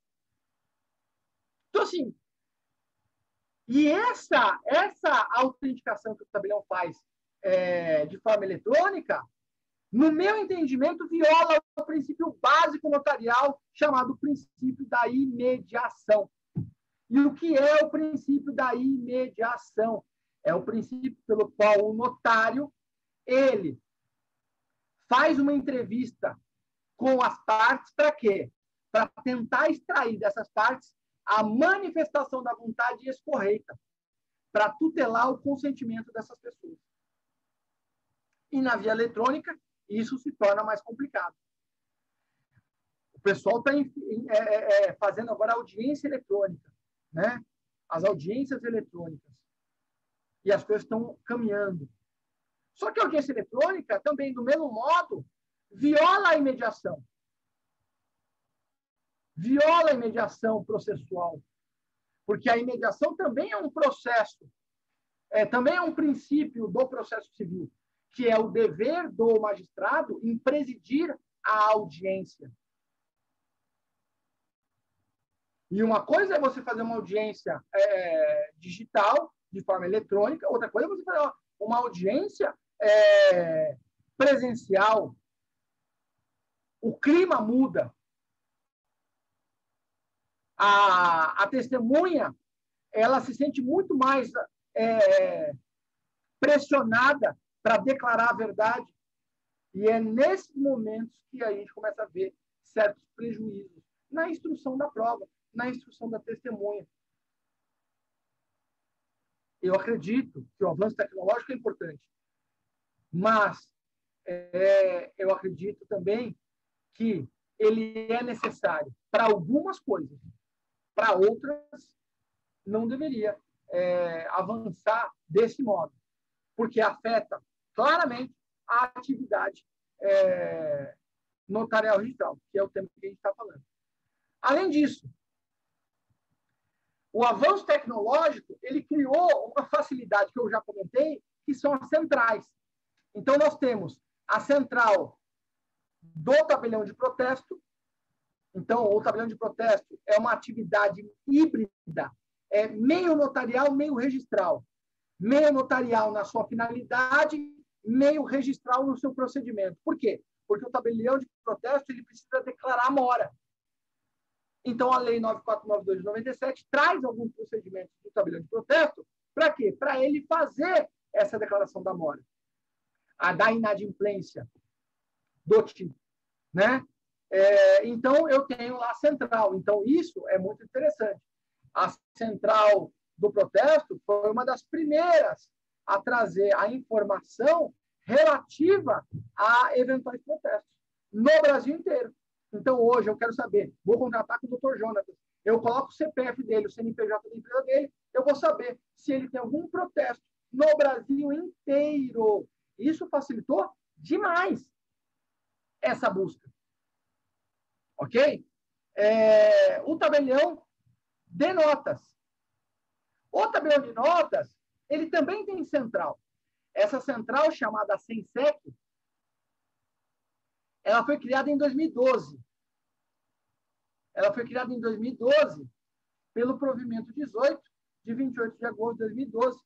Então, assim, e essa autenticação que o tabelião faz de forma eletrônica, no meu entendimento, viola o princípio básico notarial chamado princípio da imediação. E o que é o princípio da imediação? É o princípio pelo qual o notário, ele faz uma entrevista com as partes para quê? Para tentar extrair dessas partes a manifestação da vontade escorreita, para tutelar o consentimento dessas pessoas. E na via eletrônica, isso se torna mais complicado. O pessoal está fazendo agora audiência eletrônica, né? As audiências eletrônicas. E as coisas estão caminhando. Só que a audiência eletrônica, também, do mesmo modo, viola a imediação. Viola a imediação processual. Porque a imediação também é um processo, também é um princípio do processo civil, que é o dever do magistrado em presidir a audiência. E uma coisa é você fazer uma audiência digital, de forma eletrônica, outra coisa é você fazer uma audiência presencial. O clima muda. A testemunha, ela se sente muito mais pressionada para declarar a verdade. E é nesses momentos que a gente começa a ver certos prejuízos na instrução da prova, na instrução da testemunha. Eu acredito que o avanço tecnológico é importante, mas eu acredito também que ele é necessário para algumas coisas, para outras não deveria avançar desse modo, porque afeta claramente a atividade notarial registral, que é o tema que a gente está falando. Além disso, o avanço tecnológico, ele criou uma facilidade que eu já comentei, que são as centrais. Então, nós temos a central do tabelião de protesto. Então, o tabelião de protesto é uma atividade híbrida, meio notarial, meio registral. Meio notarial na sua finalidade, meio registral no seu procedimento. Por quê? Porque o tabelião de protesto ele precisa declarar a mora. Então, a Lei 9492 de 97 traz alguns procedimentos do tabelião de protesto. Para quê? Para ele fazer essa declaração da mora. A da inadimplência do tipo. Né? Então, eu tenho lá a central. Então, isso é muito interessante. A central do protesto foi uma das primeiras a trazer a informação relativa a eventuais protestos no Brasil inteiro. Então, hoje, eu quero saber, vou contratar com o Dr. Jonatas, eu coloco o CPF dele, o CNPJ da empresa dele, eu vou saber se ele tem algum protesto no Brasil inteiro. Isso facilitou demais essa busca. Ok? O tabelião de notas. O tabelião de notas, ele também tem central. Essa central, chamada Sensec, ela foi criada em 2012. Ela foi criada em 2012 pelo provimento 18, de 28 de agosto de 2012,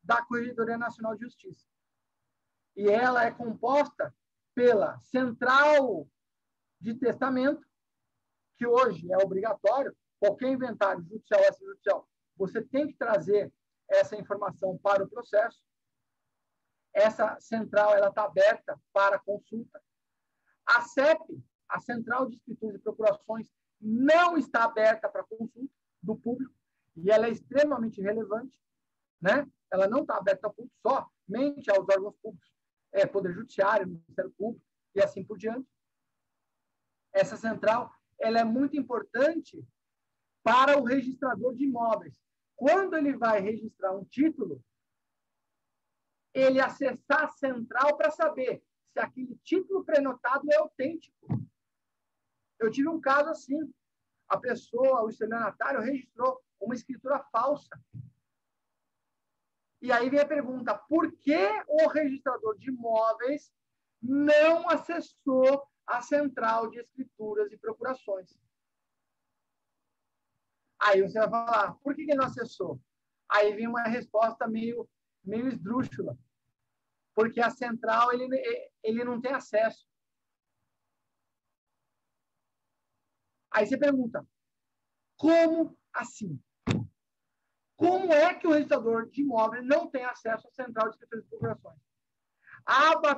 da Corregedoria Nacional de Justiça. E ela é composta pela Central de Testamento, que hoje é obrigatório, qualquer inventário judicial ou extrajudicial, você tem que trazer essa informação para o processo. Essa central está aberta para consulta. A CEP, a Central de Escrituras e Procurações, não está aberta para consulta do público, e ela é extremamente relevante, né? Ela não está aberta ao público, somente aos órgãos públicos, Poder Judiciário, Ministério Público e assim por diante. Essa central ela é muito importante para o registrador de imóveis. Quando ele vai registrar um título, ele acessar a central para saber se aquele título prenotado é autêntico. Eu tive um caso assim. A pessoa, o estelionatário, registrou uma escritura falsa. E aí vem a pergunta, por que o registrador de imóveis não acessou a Central de Escrituras e Procurações? Aí você vai falar, por que ele não acessou? Aí vem uma resposta meio esdrúxula. Porque a central, ele não tem acesso. Aí você pergunta, como assim? Como é que o registrador de imóveis não tem acesso à Central de Escrituras e Procurações?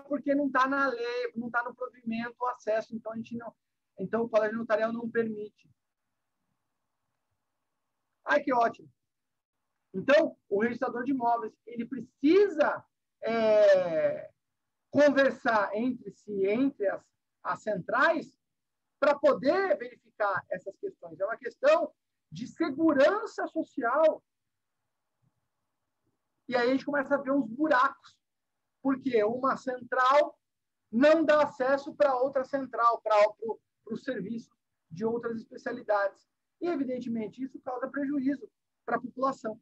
Porque não está na lei, não está no provimento o acesso, então a gente não. Então o colégio notarial não permite. Ai, que ótimo. Então, o registrador de imóveis, ele precisa conversar entre si, entre as centrais, para poder verificar essas questões. É uma questão de segurança social. E aí a gente começa a ver uns buracos, porque uma central não dá acesso para outra central, para o serviço de outras especialidades. E, evidentemente, isso causa prejuízo para a população.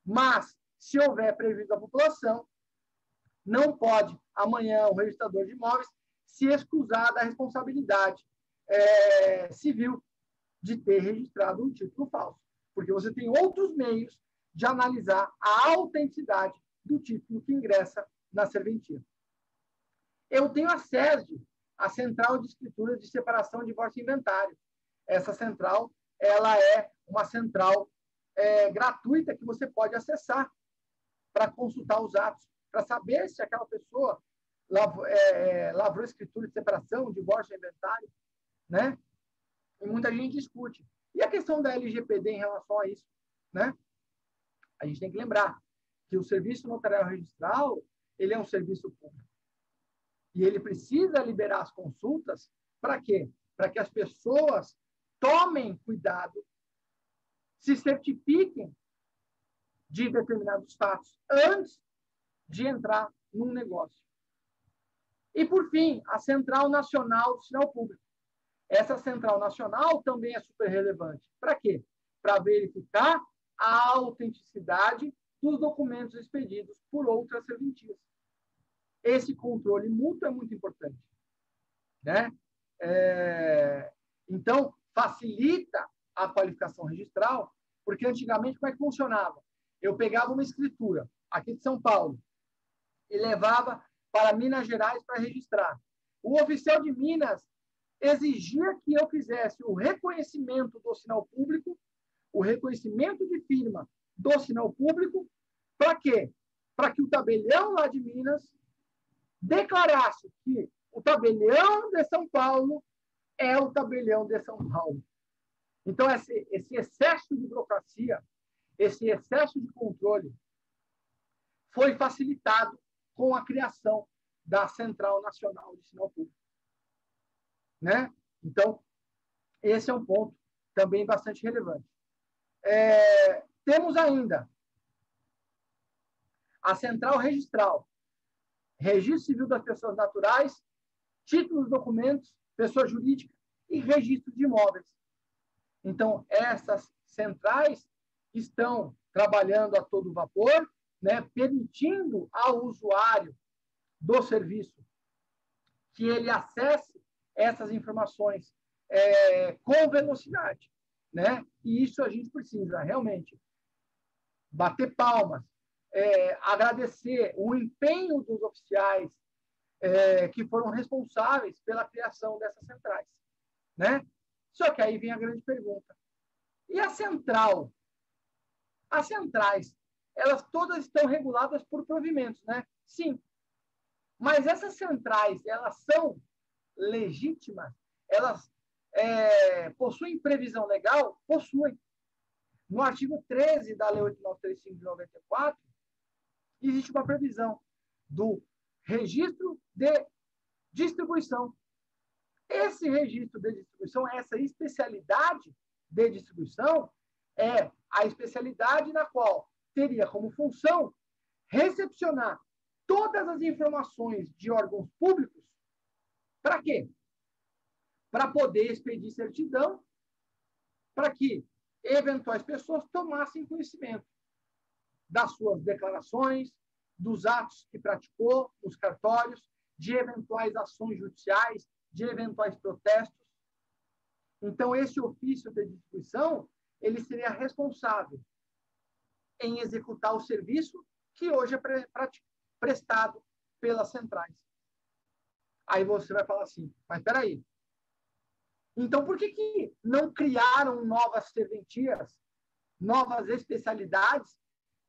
Mas, se houver prejuízo à população, não pode, amanhã, o registrador de imóveis se excusar da responsabilidade civil de ter registrado um título falso. Porque você tem outros meios de analisar a autenticidade do título que ingressa na serventia. Eu tenho a SESD, a Central de Escrituras de Separação, Divórcio e Inventário. Essa central, ela é uma central gratuita que você pode acessar para consultar os atos, para saber se aquela pessoa lavrou escritura de separação, divórcio e inventário, né? E muita gente discute. E a questão da LGPD em relação a isso, né? A gente tem que lembrar que o serviço notarial registral, ele é um serviço público. E ele precisa liberar as consultas para quê? Para que as pessoas tomem cuidado, se certifiquem de determinados fatos antes de entrar num negócio. E, por fim, a Central Nacional do Sinal Público. Essa Central Nacional também é super relevante. Para quê? Para verificar a autenticidade dos documentos expedidos por outras serventias. Esse controle mútuo é muito importante, né? Então, facilita a qualificação registral, porque antigamente como é que funcionava? Eu pegava uma escritura aqui de São Paulo e levava para Minas Gerais para registrar. O oficial de Minas exigia que eu fizesse o reconhecimento do sinal público, o reconhecimento de firma do sinal público, para quê? Para que o tabelião lá de Minas declarasse que o tabelião de São Paulo é o tabelião de São Paulo. Então, esse excesso de burocracia, esse excesso de controle foi facilitado com a criação da Central Nacional de Sinal Público. Né? Então, esse é um ponto também bastante relevante. Temos ainda a Central Registral, Registro Civil das Pessoas Naturais, títulos, documentos, pessoa jurídica e registro de imóveis. Então, essas centrais estão trabalhando a todo vapor, né, permitindo ao usuário do serviço que ele acesse essas informações com velocidade. né? E isso a gente precisa realmente bater palmas, agradecer o empenho dos oficiais que foram responsáveis pela criação dessas centrais, né? Só que aí vem a grande pergunta. E a central? As centrais, elas todas estão reguladas por provimentos, né? Sim. Mas essas centrais, elas são legítimas? Elas possuem previsão legal? Possuem. No artigo 13 da Lei 8935 de 94, existe uma previsão do registro de distribuição. Esse registro de distribuição, essa especialidade de distribuição, é a especialidade na qual teria como função recepcionar todas as informações de órgãos públicos. Para quê? Para poder expedir certidão, para que eventuais pessoas tomassem conhecimento das suas declarações, dos atos que praticou nos cartórios, de eventuais ações judiciais, de eventuais protestos. Então, esse ofício de distribuição, ele seria responsável em executar o serviço que hoje é prestado pelas centrais. Aí você vai falar assim, mas espera aí. Então, por que não criaram novas serventias, novas especialidades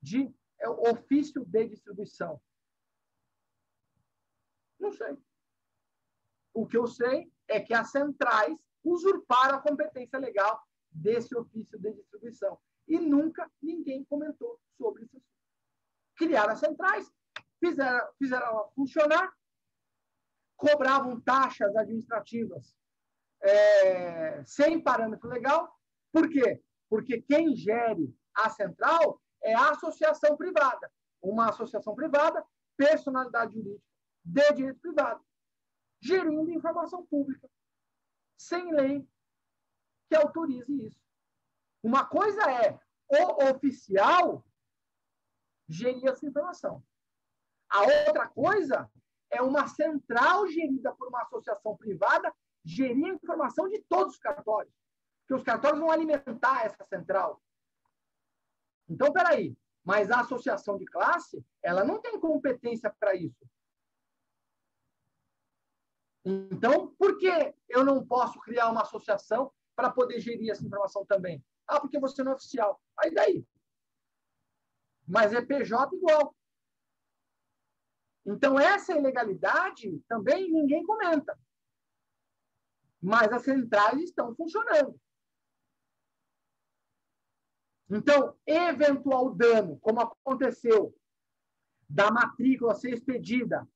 de ofício de distribuição? Não sei. O que eu sei é que as centrais usurparam a competência legal desse ofício de distribuição. E nunca ninguém comentou sobre isso. Criaram as centrais, fizeram ela funcionar, cobravam taxas administrativas sem parâmetro legal. Por quê? Porque quem gere a central é a associação privada. Uma associação privada, personalidade jurídica de direito privado, gerindo informação pública, sem lei que autorize isso. Uma coisa é o oficial gerir essa informação. A outra coisa é uma central gerida por uma associação privada gerir a informação de todos os cartórios. Porque os cartórios vão alimentar essa central. Então, peraí, mas a associação de classe, ela não tem competência para isso. Então, por que eu não posso criar uma associação para poder gerir essa informação também? Ah, porque você não é oficial. Aí daí. Mas é PJ igual. Então, essa ilegalidade também ninguém comenta. Mas as centrais estão funcionando. Então, eventual dano, como aconteceu, da matrícula ser expedida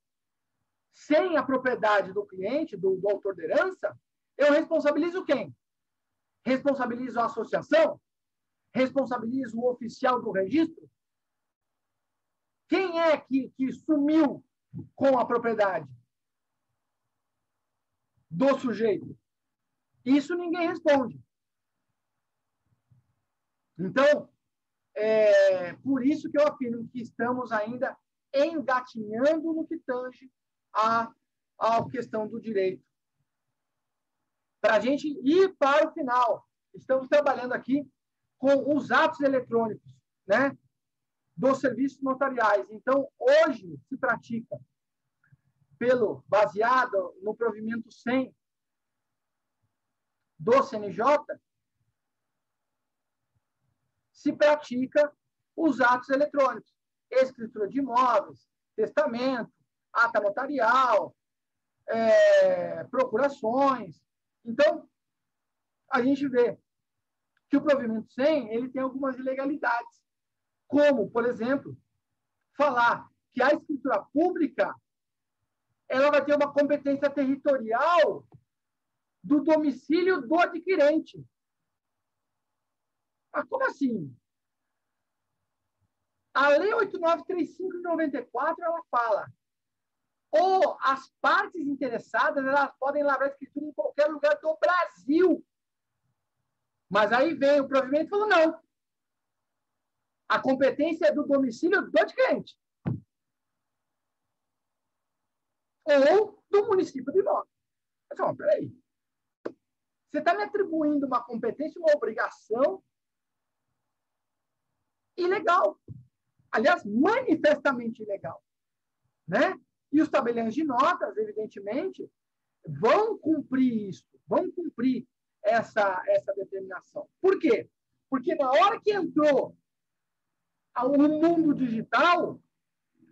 sem a propriedade do cliente, do autor da herança, eu responsabilizo quem? Responsabilizo a associação? Responsabilizo o oficial do registro? Quem é que sumiu com a propriedade do sujeito? Isso ninguém responde. Então, por isso que eu afirmo que estamos ainda engatinhando no que tange a questão do direito. Para a gente ir para o final, estamos trabalhando aqui com os atos eletrônicos, né, dos serviços notariais. Então, hoje se pratica, baseado no provimento 100 do CNJ, se pratica os atos eletrônicos. Escritura de imóveis, testamento, ata notarial, procurações. Então, a gente vê que o provimento 100 ele tem algumas ilegalidades, como, por exemplo, falar que a escritura pública ela vai ter uma competência territorial do domicílio do adquirente. Mas como assim? A Lei 8935 de 94, ela fala ou as partes interessadas elas podem lavrar a escritura em qualquer lugar do Brasil. Mas aí vem o provimento e falou, não. A competência é do domicílio do adquirente. Ou do município de imóvel. Mas, peraí. Você está me atribuindo uma competência, uma obrigação ilegal. Aliás, manifestamente ilegal. Né? E os tabeliões de notas, evidentemente, vão cumprir isso, vão cumprir essa determinação. Por quê? Porque na hora que entrou o mundo digital,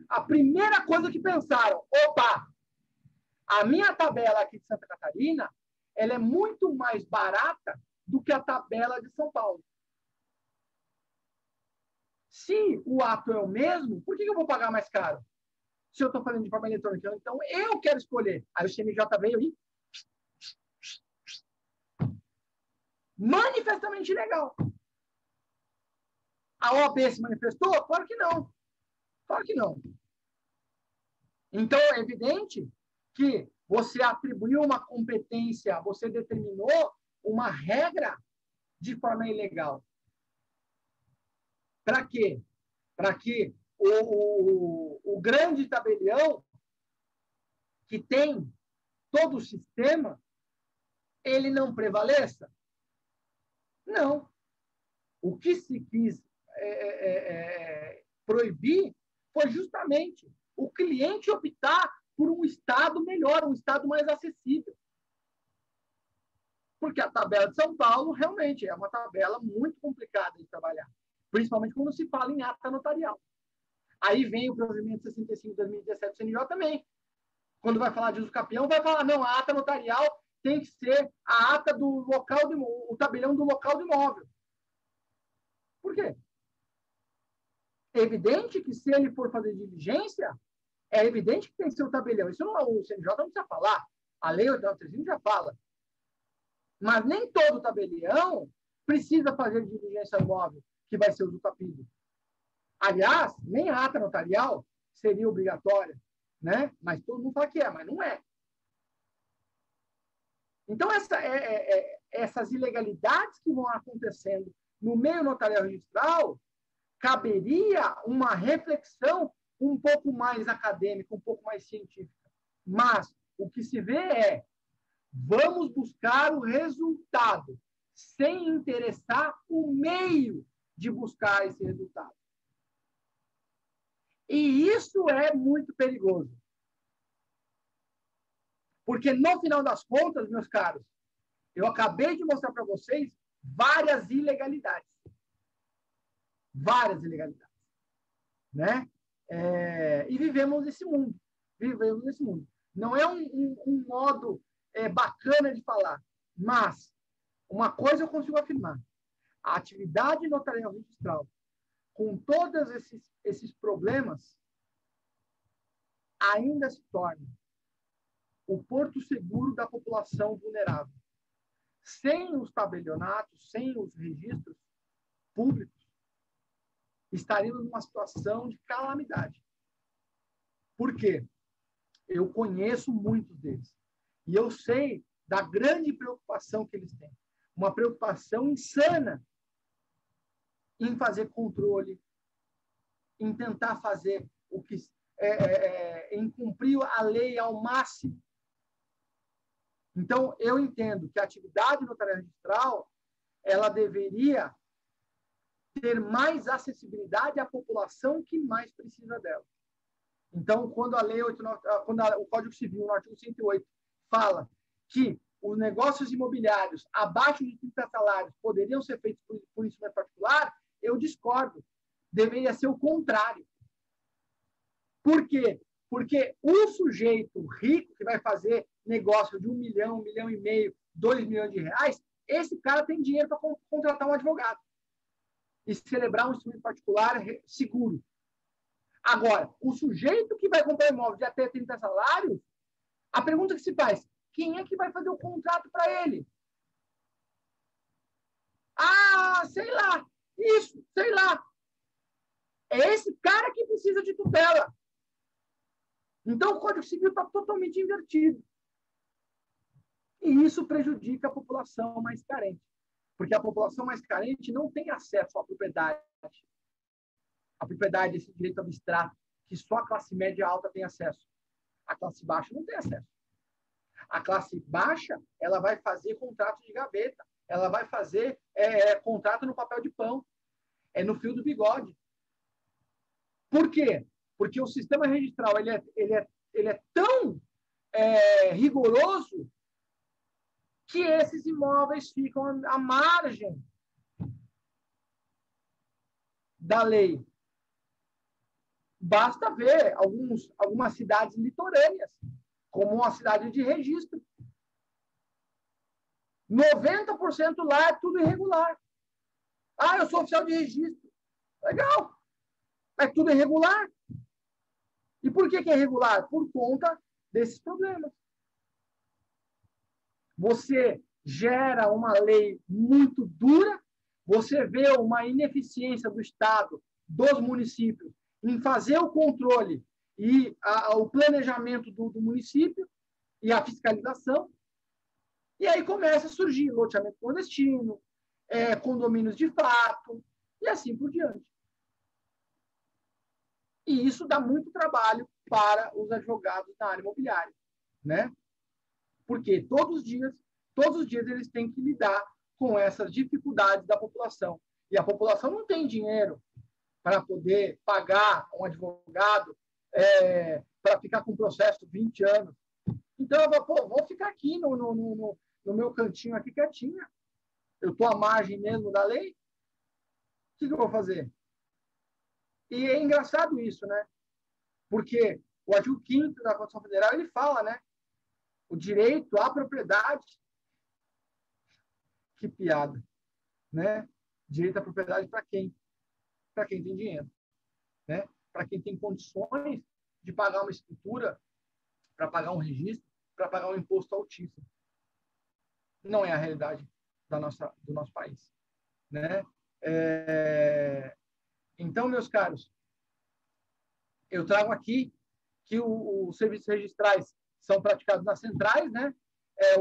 a primeira coisa que pensaram, opa, a minha tabela aqui de Santa Catarina, ela é muito mais barata do que a tabela de São Paulo. Se o ato é o mesmo, por que eu vou pagar mais caro? Se eu estou fazendo de forma eletrônica. Então, eu quero escolher. Aí o CNJ veio e... manifestamente ilegal. A OAB se manifestou? Claro que não. Claro que não. Então, é evidente que você atribuiu uma competência, você determinou uma regra de forma ilegal. Para quê? Para que o grande tabelião, que tem todo o sistema, ele não prevaleça? Não. O que se quis proibir foi justamente o cliente optar por um estado melhor, um estado mais acessível. Porque a tabela de São Paulo realmente é uma tabela muito complicada de trabalhar, principalmente quando se fala em ata notarial. Aí vem o provimento 65 de 2017 do CNJ também. Quando vai falar de uso capião, vai falar, não, a ata notarial tem que ser a ata do local, o tabelião do local do imóvel. Por quê? É evidente que se ele for fazer diligência, é evidente que tem que ser o tabelião. Isso não, o CNJ não precisa falar. A lei 8.935 já fala. Mas nem todo tabelião precisa fazer diligência imóvel, que vai ser o usucapido. Aliás, nem a ata notarial seria obrigatória, né? Mas todo mundo fala que é, mas não é. Então, essas ilegalidades que vão acontecendo no meio notarial registral, caberia uma reflexão um pouco mais acadêmica, um pouco mais científica. Mas o que se vê é, vamos buscar o resultado, sem interessar o meio de buscar esse resultado. E isso é muito perigoso. Porque, no final das contas, meus caros, eu acabei de mostrar para vocês várias ilegalidades. Várias ilegalidades. Né? E vivemos nesse mundo. Vivemos nesse mundo. Não é um modo bacana de falar, mas uma coisa eu consigo afirmar. A atividade notarial registral, com todos esses problemas, ainda se torna o porto seguro da população vulnerável. Sem os tabelionatos, sem os registros públicos, estaríamos numa situação de calamidade. Por quê? Eu conheço muitos deles. E eu sei da grande preocupação que eles têm. Uma preocupação insana em fazer controle, em tentar fazer o que em cumprir a lei ao máximo. Então, eu entendo que a atividade notarial registral, ela deveria ter mais acessibilidade à população que mais precisa dela. Então, quando a lei 89, quando o Código Civil, no artigo 108, fala que os negócios imobiliários abaixo de 30 salários poderiam ser feitos por instrumento particular, eu discordo. Deveria ser o contrário. Por quê? Porque o sujeito rico que vai fazer negócio de 1 milhão, 1,5 milhão, 2 milhões de reais, esse cara tem dinheiro para contratar um advogado e celebrar um instrumento particular seguro. Agora, o sujeito que vai comprar imóvel de até 30 salários, a pergunta que se faz, quem é que vai fazer o contrato para ele? Ah, sei lá. Isso, sei lá. É esse cara que precisa de tutela. Então, o Código Civil está totalmente invertido. E isso prejudica a população mais carente. Porque a população mais carente não tem acesso à propriedade. A propriedade, esse direito abstrato, que só a classe média alta tem acesso. A classe baixa não tem acesso. A classe baixa, ela vai fazer contrato de gaveta, ela vai fazer contrato no papel de pão, no fio do bigode. Por quê? Porque o sistema registral ele é tão rigoroso que esses imóveis ficam à margem da lei. Basta ver algumas cidades litorâneas, como uma cidade de registro. 90% lá é tudo irregular. Ah, eu sou oficial de registro. Legal. É tudo irregular. E por que é irregular? Por conta desses problemas. Você gera uma lei muito dura, você vê uma ineficiência do Estado, dos municípios, em fazer o controle e o planejamento do município e a fiscalização. E aí começa a surgir loteamento clandestino, condomínios de fato, e assim por diante. E isso dá muito trabalho para os advogados da área imobiliária, né? Porque todos os dias eles têm que lidar com essas dificuldades da população. E a população não tem dinheiro para poder pagar um advogado para ficar com o processo 20 anos. Então, eu vou ficar aqui no meu cantinho aqui quietinha. Eu estou à margem mesmo da lei. O que eu vou fazer? E é engraçado isso, né? Porque o artigo 5º da Constituição Federal, ele fala, né? O direito à propriedade. Que piada, né? Direito à propriedade para quem? Para quem tem dinheiro, né? Para quem tem condições de pagar uma escritura, para pagar um registro, para pagar um imposto altíssimo. Não é a realidade do nosso país, né? Então, meus caros, eu trago aqui que os serviços registrais são praticados nas centrais, né?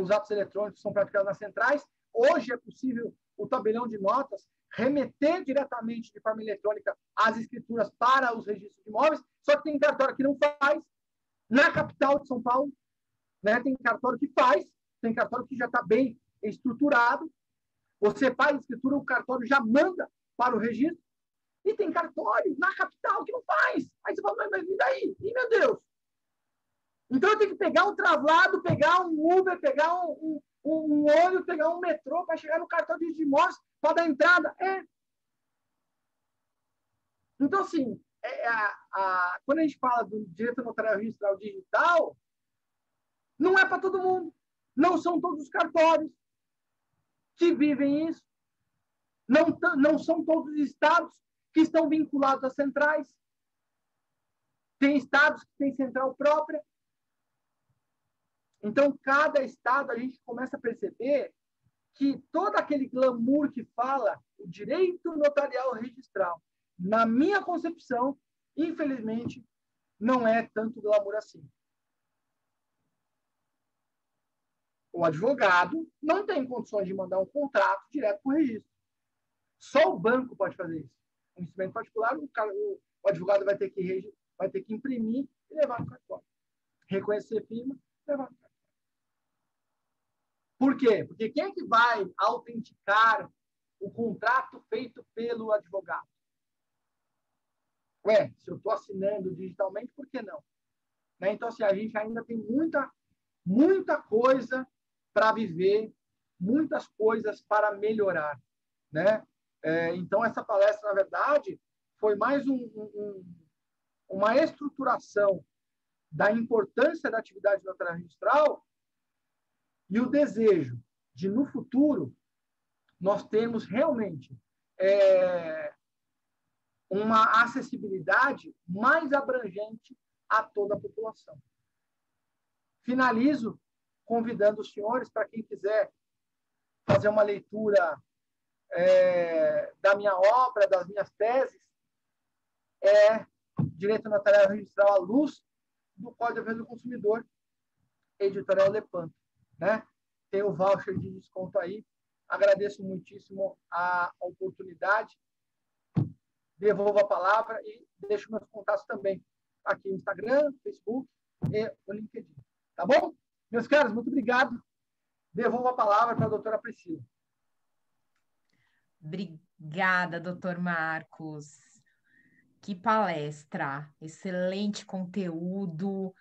Os atos eletrônicos são praticados nas centrais. Hoje é possível o tabelião de notas remeter diretamente de forma eletrônica as escrituras para os registros de imóveis, só que tem cartório que não faz. Na capital de São Paulo, né? Tem cartório que faz, tem cartório que já está bem estruturado. Você faz a escritura, o cartório já manda para o registro. E tem cartório na capital que não faz. Aí você fala, mas e daí? E, meu Deus! Então, eu tenho que pegar um traslado, pegar um Uber, pegar um ônibus, pegar um metrô para chegar no cartório de imóveis para dar entrada. Então, assim, quando a gente fala do direito notarial registral digital, não é para todo mundo. Não são todos os cartórios que vivem isso. Não são todos os estados que estão vinculados às centrais. Tem estados que têm central própria. Então, cada estado, a gente começa a perceber que todo aquele glamour que fala o direito notarial registral, na minha concepção, infelizmente, não é tanto glamour assim. O advogado não tem condições de mandar um contrato direto para o registro. Só o banco pode fazer isso. Um instrumento particular, o advogado vai ter que imprimir e levar no cartório. Reconhecer firma, levar no cartório. Por quê? Porque quem é que vai autenticar o contrato feito pelo advogado? Se eu estou assinando digitalmente, por que não? Né? Então, assim, a gente ainda tem muita coisa para viver, muitas coisas para melhorar, né? Então, essa palestra, na verdade, foi mais uma estruturação da importância da atividade notarial registral e o desejo de, no futuro, nós termos realmente uma acessibilidade mais abrangente a toda a população. Finalizo convidando os senhores, para quem quiser fazer uma leitura da minha obra, das minhas teses, Direito Notarial Registral à luz do Código de Defesa do Consumidor, editorial Lepanto, né? Tem o voucher de desconto aí. Agradeço muitíssimo a oportunidade. Devolvo a palavra e deixo meus contatos também aqui no Instagram, Facebook e no LinkedIn. Tá bom? Meus caros, muito obrigado. Devolvo a palavra para a doutora Priscila. Obrigada, doutor Marcos. Que palestra, excelente conteúdo,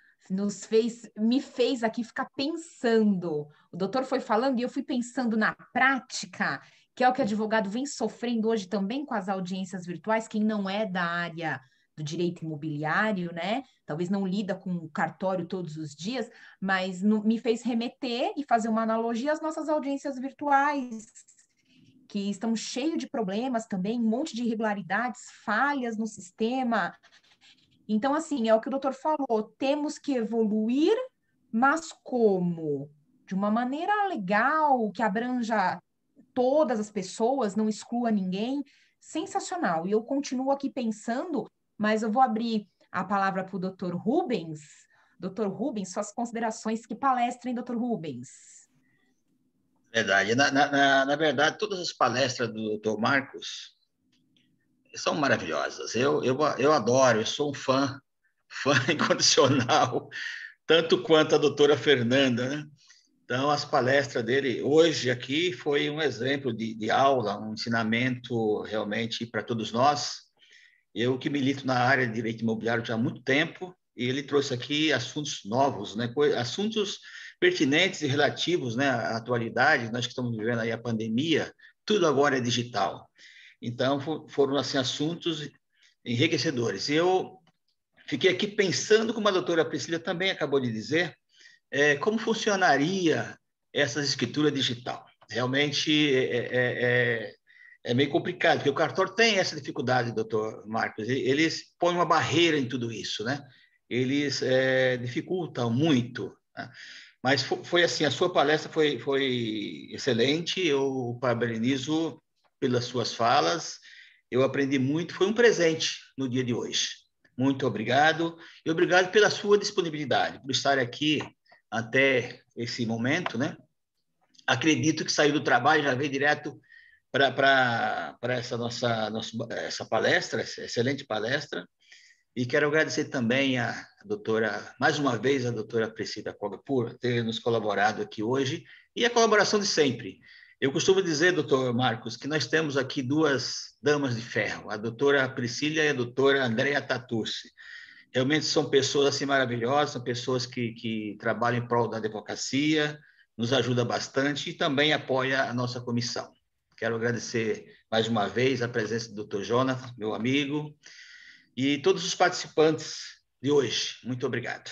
me fez aqui ficar pensando. O doutor foi falando e eu fui pensando na prática, que é o que o advogado vem sofrendo hoje também com as audiências virtuais, quem não é da área do direito imobiliário, né? Talvez não lida com o cartório todos os dias, mas me fez remeter e fazer uma analogia às nossas audiências virtuais, que estão cheios de problemas também, um monte de irregularidades, falhas no sistema. Então, assim, é o que o doutor falou, temos que evoluir, mas como? De uma maneira legal, que abranja todas as pessoas, não exclua ninguém. Sensacional. E eu continuo aqui pensando, mas eu vou abrir a palavra para o doutor Rubens. Doutor Rubens, suas considerações, que palestra, hein, doutor Rubens? Verdade. Na verdade, todas as palestras do Dr. Marcos são maravilhosas. Eu adoro, eu sou um fã incondicional, tanto quanto a doutora Fernanda, né? Então, as palestras dele hoje aqui foi um exemplo de aula, um ensinamento realmente para todos nós. Eu que milito na área de direito imobiliário já há muito tempo, e ele trouxe aqui assuntos novos, né? Assuntos pertinentes e relativos, né, à atualidade. Nós que estamos vivendo aí a pandemia, tudo agora é digital. Então, foram assim, assuntos enriquecedores. Eu fiquei aqui pensando, como a doutora Priscila também acabou de dizer, como funcionaria essa escritura digital. Realmente é meio complicado, porque o cartório tem essa dificuldade, doutor Marcos. Eles põem uma barreira em tudo isso, né? Eles dificultam muito, né? Mas foi assim, a sua palestra foi excelente, eu parabenizo pelas suas falas, eu aprendi muito, foi um presente no dia de hoje. Muito obrigado, e obrigado pela sua disponibilidade, por estar aqui até esse momento, né? Acredito que saiu do trabalho, já veio direto para essa palestra, essa excelente palestra, e quero agradecer também a doutora, mais uma vez, a doutora Priscila Koga, por ter nos colaborado aqui hoje, e a colaboração de sempre. Eu costumo dizer, doutor Marcos, que nós temos aqui duas damas de ferro, a doutora Priscila e a doutora Andrea Tatursi. Realmente são pessoas assim maravilhosas, são pessoas que trabalham em prol da advocacia, nos ajuda bastante e também apoia a nossa comissão. Quero agradecer mais uma vez a presença do Dr. Jonathan, meu amigo, e todos os participantes de hoje. Muito obrigado.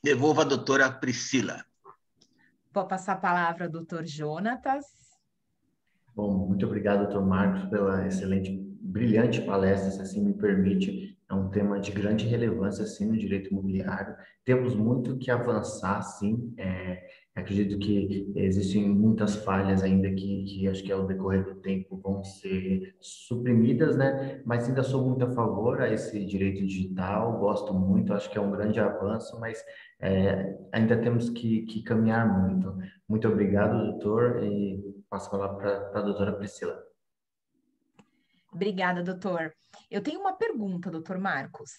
Devolvo a doutora Priscila. Vou passar a palavra ao doutor Jonatas. Bom, muito obrigado, doutor Marcos, pela excelente, brilhante palestra, se assim me permite. É um tema de grande relevância, sim, no direito imobiliário. Temos muito que avançar, sim. Acredito que existem muitas falhas ainda que acho que ao decorrer do tempo vão ser suprimidas, né? Mas ainda sou muito a favor a esse direito digital, gosto muito, acho que é um grande avanço, mas ainda temos que caminhar muito. Muito obrigado, doutor, e passo a palavra para a doutora Priscila. Obrigada, doutor. Eu tenho uma pergunta, doutor Marcos.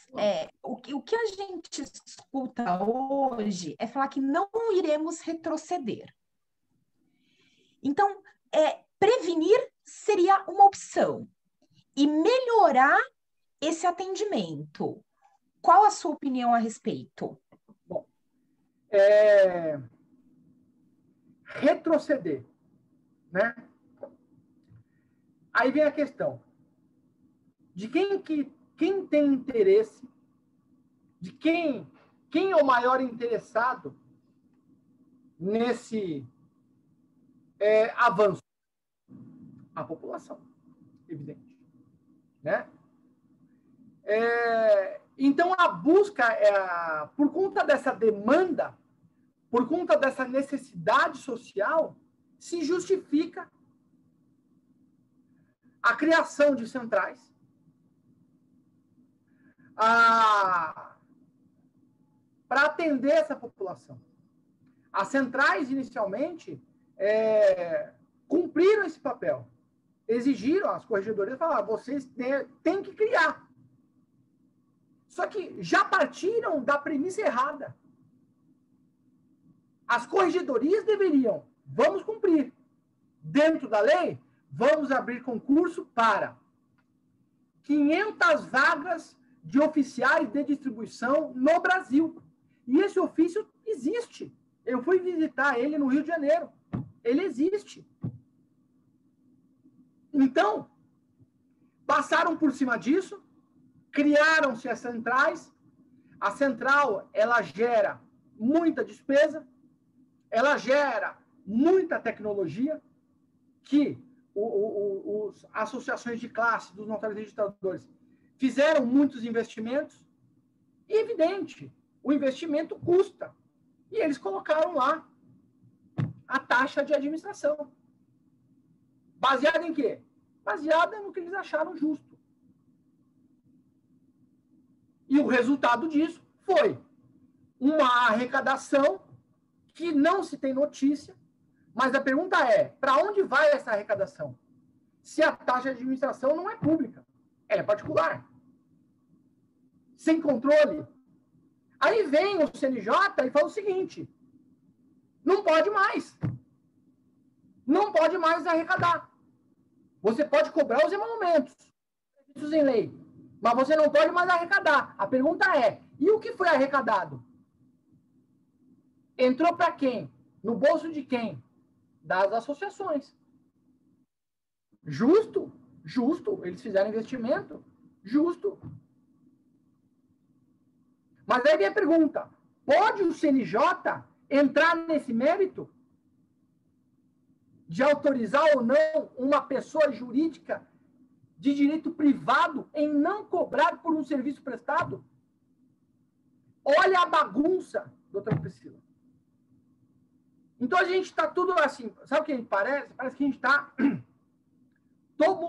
O que a gente escuta hoje é falar que não iremos retroceder. Então, prevenir seria uma opção. E melhorar esse atendimento. Qual a sua opinião a respeito? Bom, retroceder, né? Aí vem a questão de quem tem interesse, de quem é o maior interessado nesse avanço? A população, evidente, né? Então, a busca, por conta dessa demanda, por conta dessa necessidade social, se justifica a criação de centrais, para atender essa população. As centrais, inicialmente, cumpriram esse papel. Exigiram, as corregedorias falaram, vocês têm que criar. Só que já partiram da premissa errada. As corregedorias deveriam, vamos cumprir. Dentro da lei, vamos abrir concurso para 500 vagas de oficiais de distribuição no Brasil. E esse ofício existe. Eu fui visitar ele no Rio de Janeiro. Ele existe. Então, passaram por cima disso, criaram-se as centrais. A central, ela gera muita despesa, ela gera muita tecnologia, que as associações de classe dos notários registradores fizeram muitos investimentos, e evidente, o investimento custa. E eles colocaram lá a taxa de administração. Baseada em quê? Baseada no que eles acharam justo. E o resultado disso foi uma arrecadação que não se tem notícia, mas a pergunta é, para onde vai essa arrecadação? Se a taxa de administração não é pública, ela é particular. Sem controle. Aí vem o CNJ e fala o seguinte, não pode mais. Não pode mais arrecadar. Você pode cobrar os emolumentos, serviços em lei, mas você não pode mais arrecadar. A pergunta é, e o que foi arrecadado? Entrou para quem? No bolso de quem? Das associações. Justo? Justo. Eles fizeram investimento? Justo. Mas aí vem a pergunta, pode o CNJ entrar nesse mérito de autorizar ou não uma pessoa jurídica de direito privado em não cobrar por um serviço prestado? Olha a bagunça, doutora Priscila. Então, a gente está tudo assim, sabe o que parece? Parece que a gente está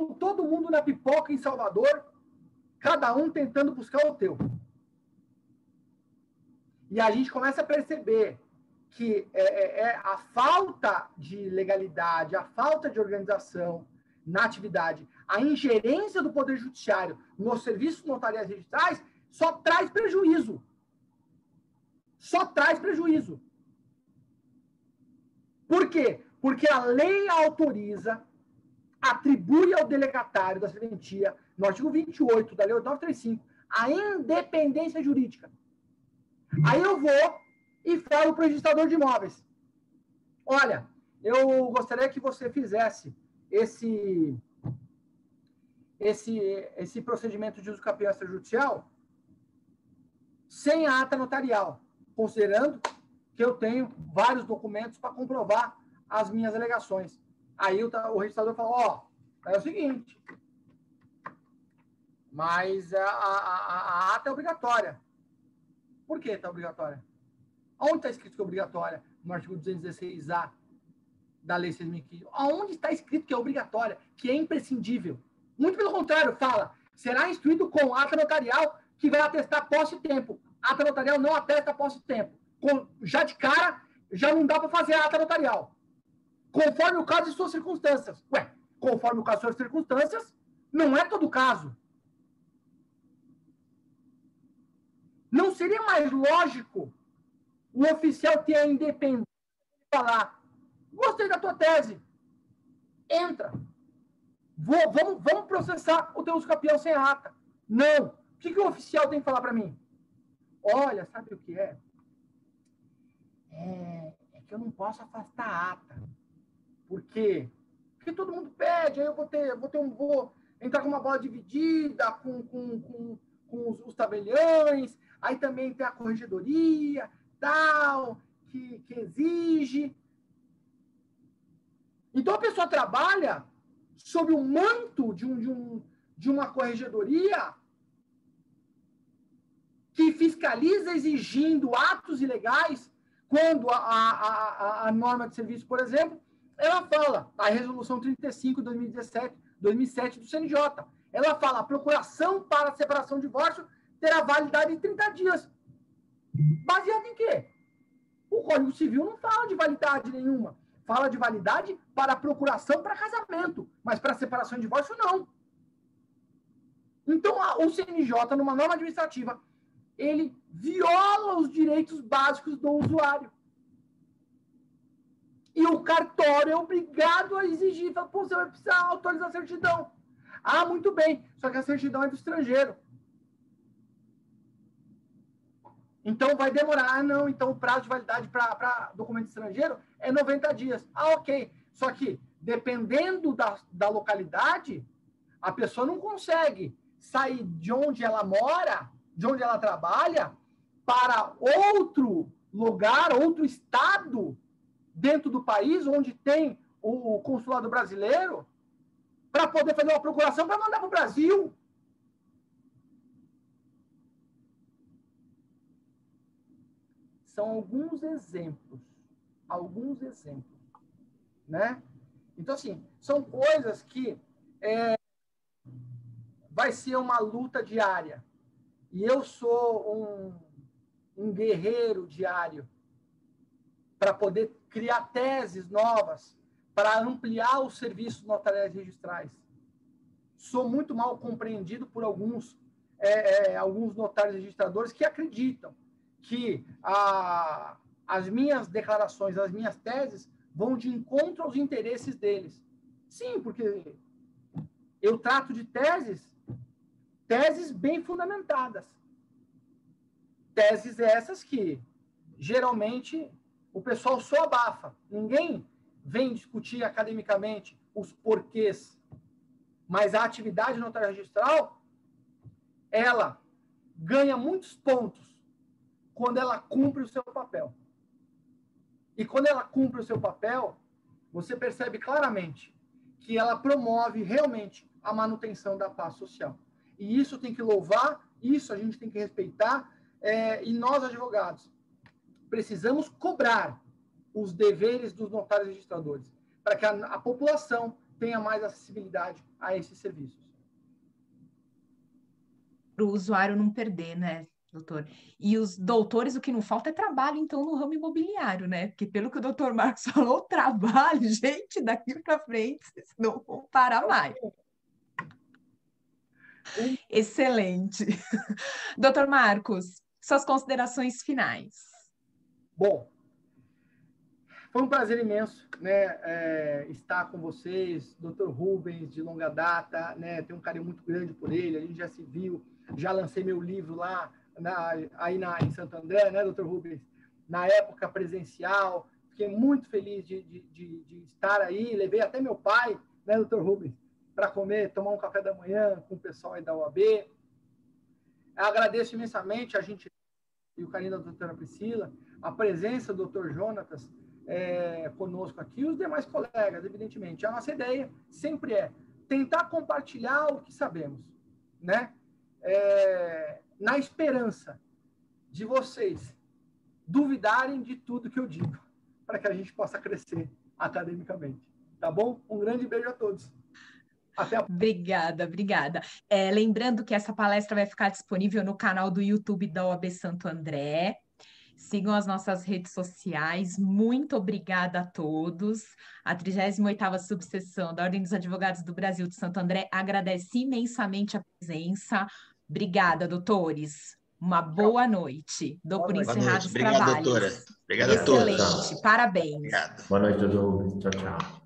todo mundo na pipoca em Salvador, cada um tentando buscar o teu. E a gente começa a perceber que a falta de legalidade, a falta de organização na atividade, a ingerência do Poder Judiciário nos serviços notariais registrais só traz prejuízo. Só traz prejuízo. Por quê? Porque a lei autoriza, atribui ao delegatário da serventia, no artigo 28 da Lei 8935, a independência jurídica. Aí eu vou e falo para o registrador de imóveis. Olha, eu gostaria que você fizesse esse procedimento de uso campeão extrajudicial sem a ata notarial, considerando que eu tenho vários documentos para comprovar as minhas alegações. Aí o registrador fala, é o seguinte, mas a ata é obrigatória. Por que está obrigatória? Onde está escrito que é obrigatória? No artigo 216A da Lei 6.015. Aonde está escrito que é obrigatória, que é imprescindível? Muito pelo contrário, fala, será instruído com ata notarial que vai atestar posse de tempo. Ata notarial não atesta posse de tempo. Já de cara, já não dá para fazer a ata notarial. Conforme o caso e suas circunstâncias. Ué, conforme o caso e suas circunstâncias, não é todo caso. Não seria mais lógico o oficial ter a independência de falar, gostei da tua tese, entra, vamos processar o teu uso campeão sem ata. Não. O que o oficial tem que falar para mim? Olha, sabe o que é? É que eu não posso afastar a ata. Por quê? Porque todo mundo pede, aí eu vou entrar com uma bola dividida, com os tabeliões, aí também tem a corregedoria, tal, que exige. Então a pessoa trabalha sob o manto de uma corregedoria que fiscaliza exigindo atos ilegais, quando a norma de serviço, por exemplo, ela fala, a resolução 35 de 2007 do CNJ, ela fala, a procuração para separação de divórcio terá validade de 30 dias. Baseado em quê? O Código Civil não fala de validade nenhuma. Fala de validade para procuração para casamento, mas para separação de divórcio, não. Então, o CNJ, numa norma administrativa, ele viola os direitos básicos do usuário. E o cartório é obrigado a exigir. Fala, pô, você vai precisar autorizar a certidão. Ah, muito bem. Só que a certidão é do estrangeiro. Então, vai demorar. Ah, não. Então, o prazo de validade para documento estrangeiro é 90 dias. Ah, ok. Só que, dependendo da localidade, a pessoa não consegue sair de onde ela mora, de onde ela trabalha, para outro lugar, outro estado dentro do país, onde tem o consulado brasileiro, para poder fazer uma procuração para mandar para o Brasil. São alguns exemplos, né? Então, assim, são coisas que vai ser uma luta diária. E eu sou um guerreiro diário para poder criar teses novas, para ampliar os serviços notariais registrais. Sou muito mal compreendido por alguns notários registradores que acreditam que as minhas declarações, as minhas teses, vão de encontro aos interesses deles. Sim, porque eu trato de teses bem fundamentadas. Teses essas que, geralmente, o pessoal só abafa. Ninguém vem discutir academicamente os porquês. Mas a atividade notária registral, ela ganha muitos pontos quando ela cumpre o seu papel. E quando ela cumpre o seu papel, você percebe claramente que ela promove realmente a manutenção da paz social. E isso tem que louvar, isso a gente tem que respeitar, e nós, advogados, precisamos cobrar os deveres dos notários registradores, para que a população tenha mais acessibilidade a esses serviços. Para o usuário não perder, né, doutor? E os doutores, o que não falta é trabalho, então, no ramo imobiliário, né? Porque pelo que o doutor Marcos falou, o trabalho, gente, daqui para frente, vocês não vão parar mais. Excelente. Doutor Marcos, suas considerações finais. Bom, foi um prazer imenso, né, estar com vocês, Dr. Rubens, de longa data, né, tenho um carinho muito grande por ele, a gente já se viu, já lancei meu livro lá em Santo André, né, Dr. Rubens, na época presencial, fiquei muito feliz de estar aí, levei até meu pai, né, Dr. Rubens, para tomar um café da manhã com o pessoal aí da OAB. Agradeço imensamente a gente e o carinho da doutora Priscila, a presença do Dr. Jonatas conosco aqui, e os demais colegas, evidentemente. A nossa ideia sempre é tentar compartilhar o que sabemos, né? Na esperança de vocês duvidarem de tudo que eu digo, para que a gente possa crescer academicamente. Tá bom? Um grande beijo a todos. Até a... Obrigada. Lembrando que essa palestra vai ficar disponível no canal do YouTube da OAB Santo André. Sigam as nossas redes sociais. Muito obrigada a todos. A 38ª subseção da Ordem dos Advogados do Brasil de Santo André agradece imensamente a presença. Obrigada, doutores. Uma boa noite. Dou por encerrados os trabalhos. Obrigado, doutora. Obrigado a todos. Excelente. Parabéns. Obrigado. Boa noite, doutor. Tchau, tchau.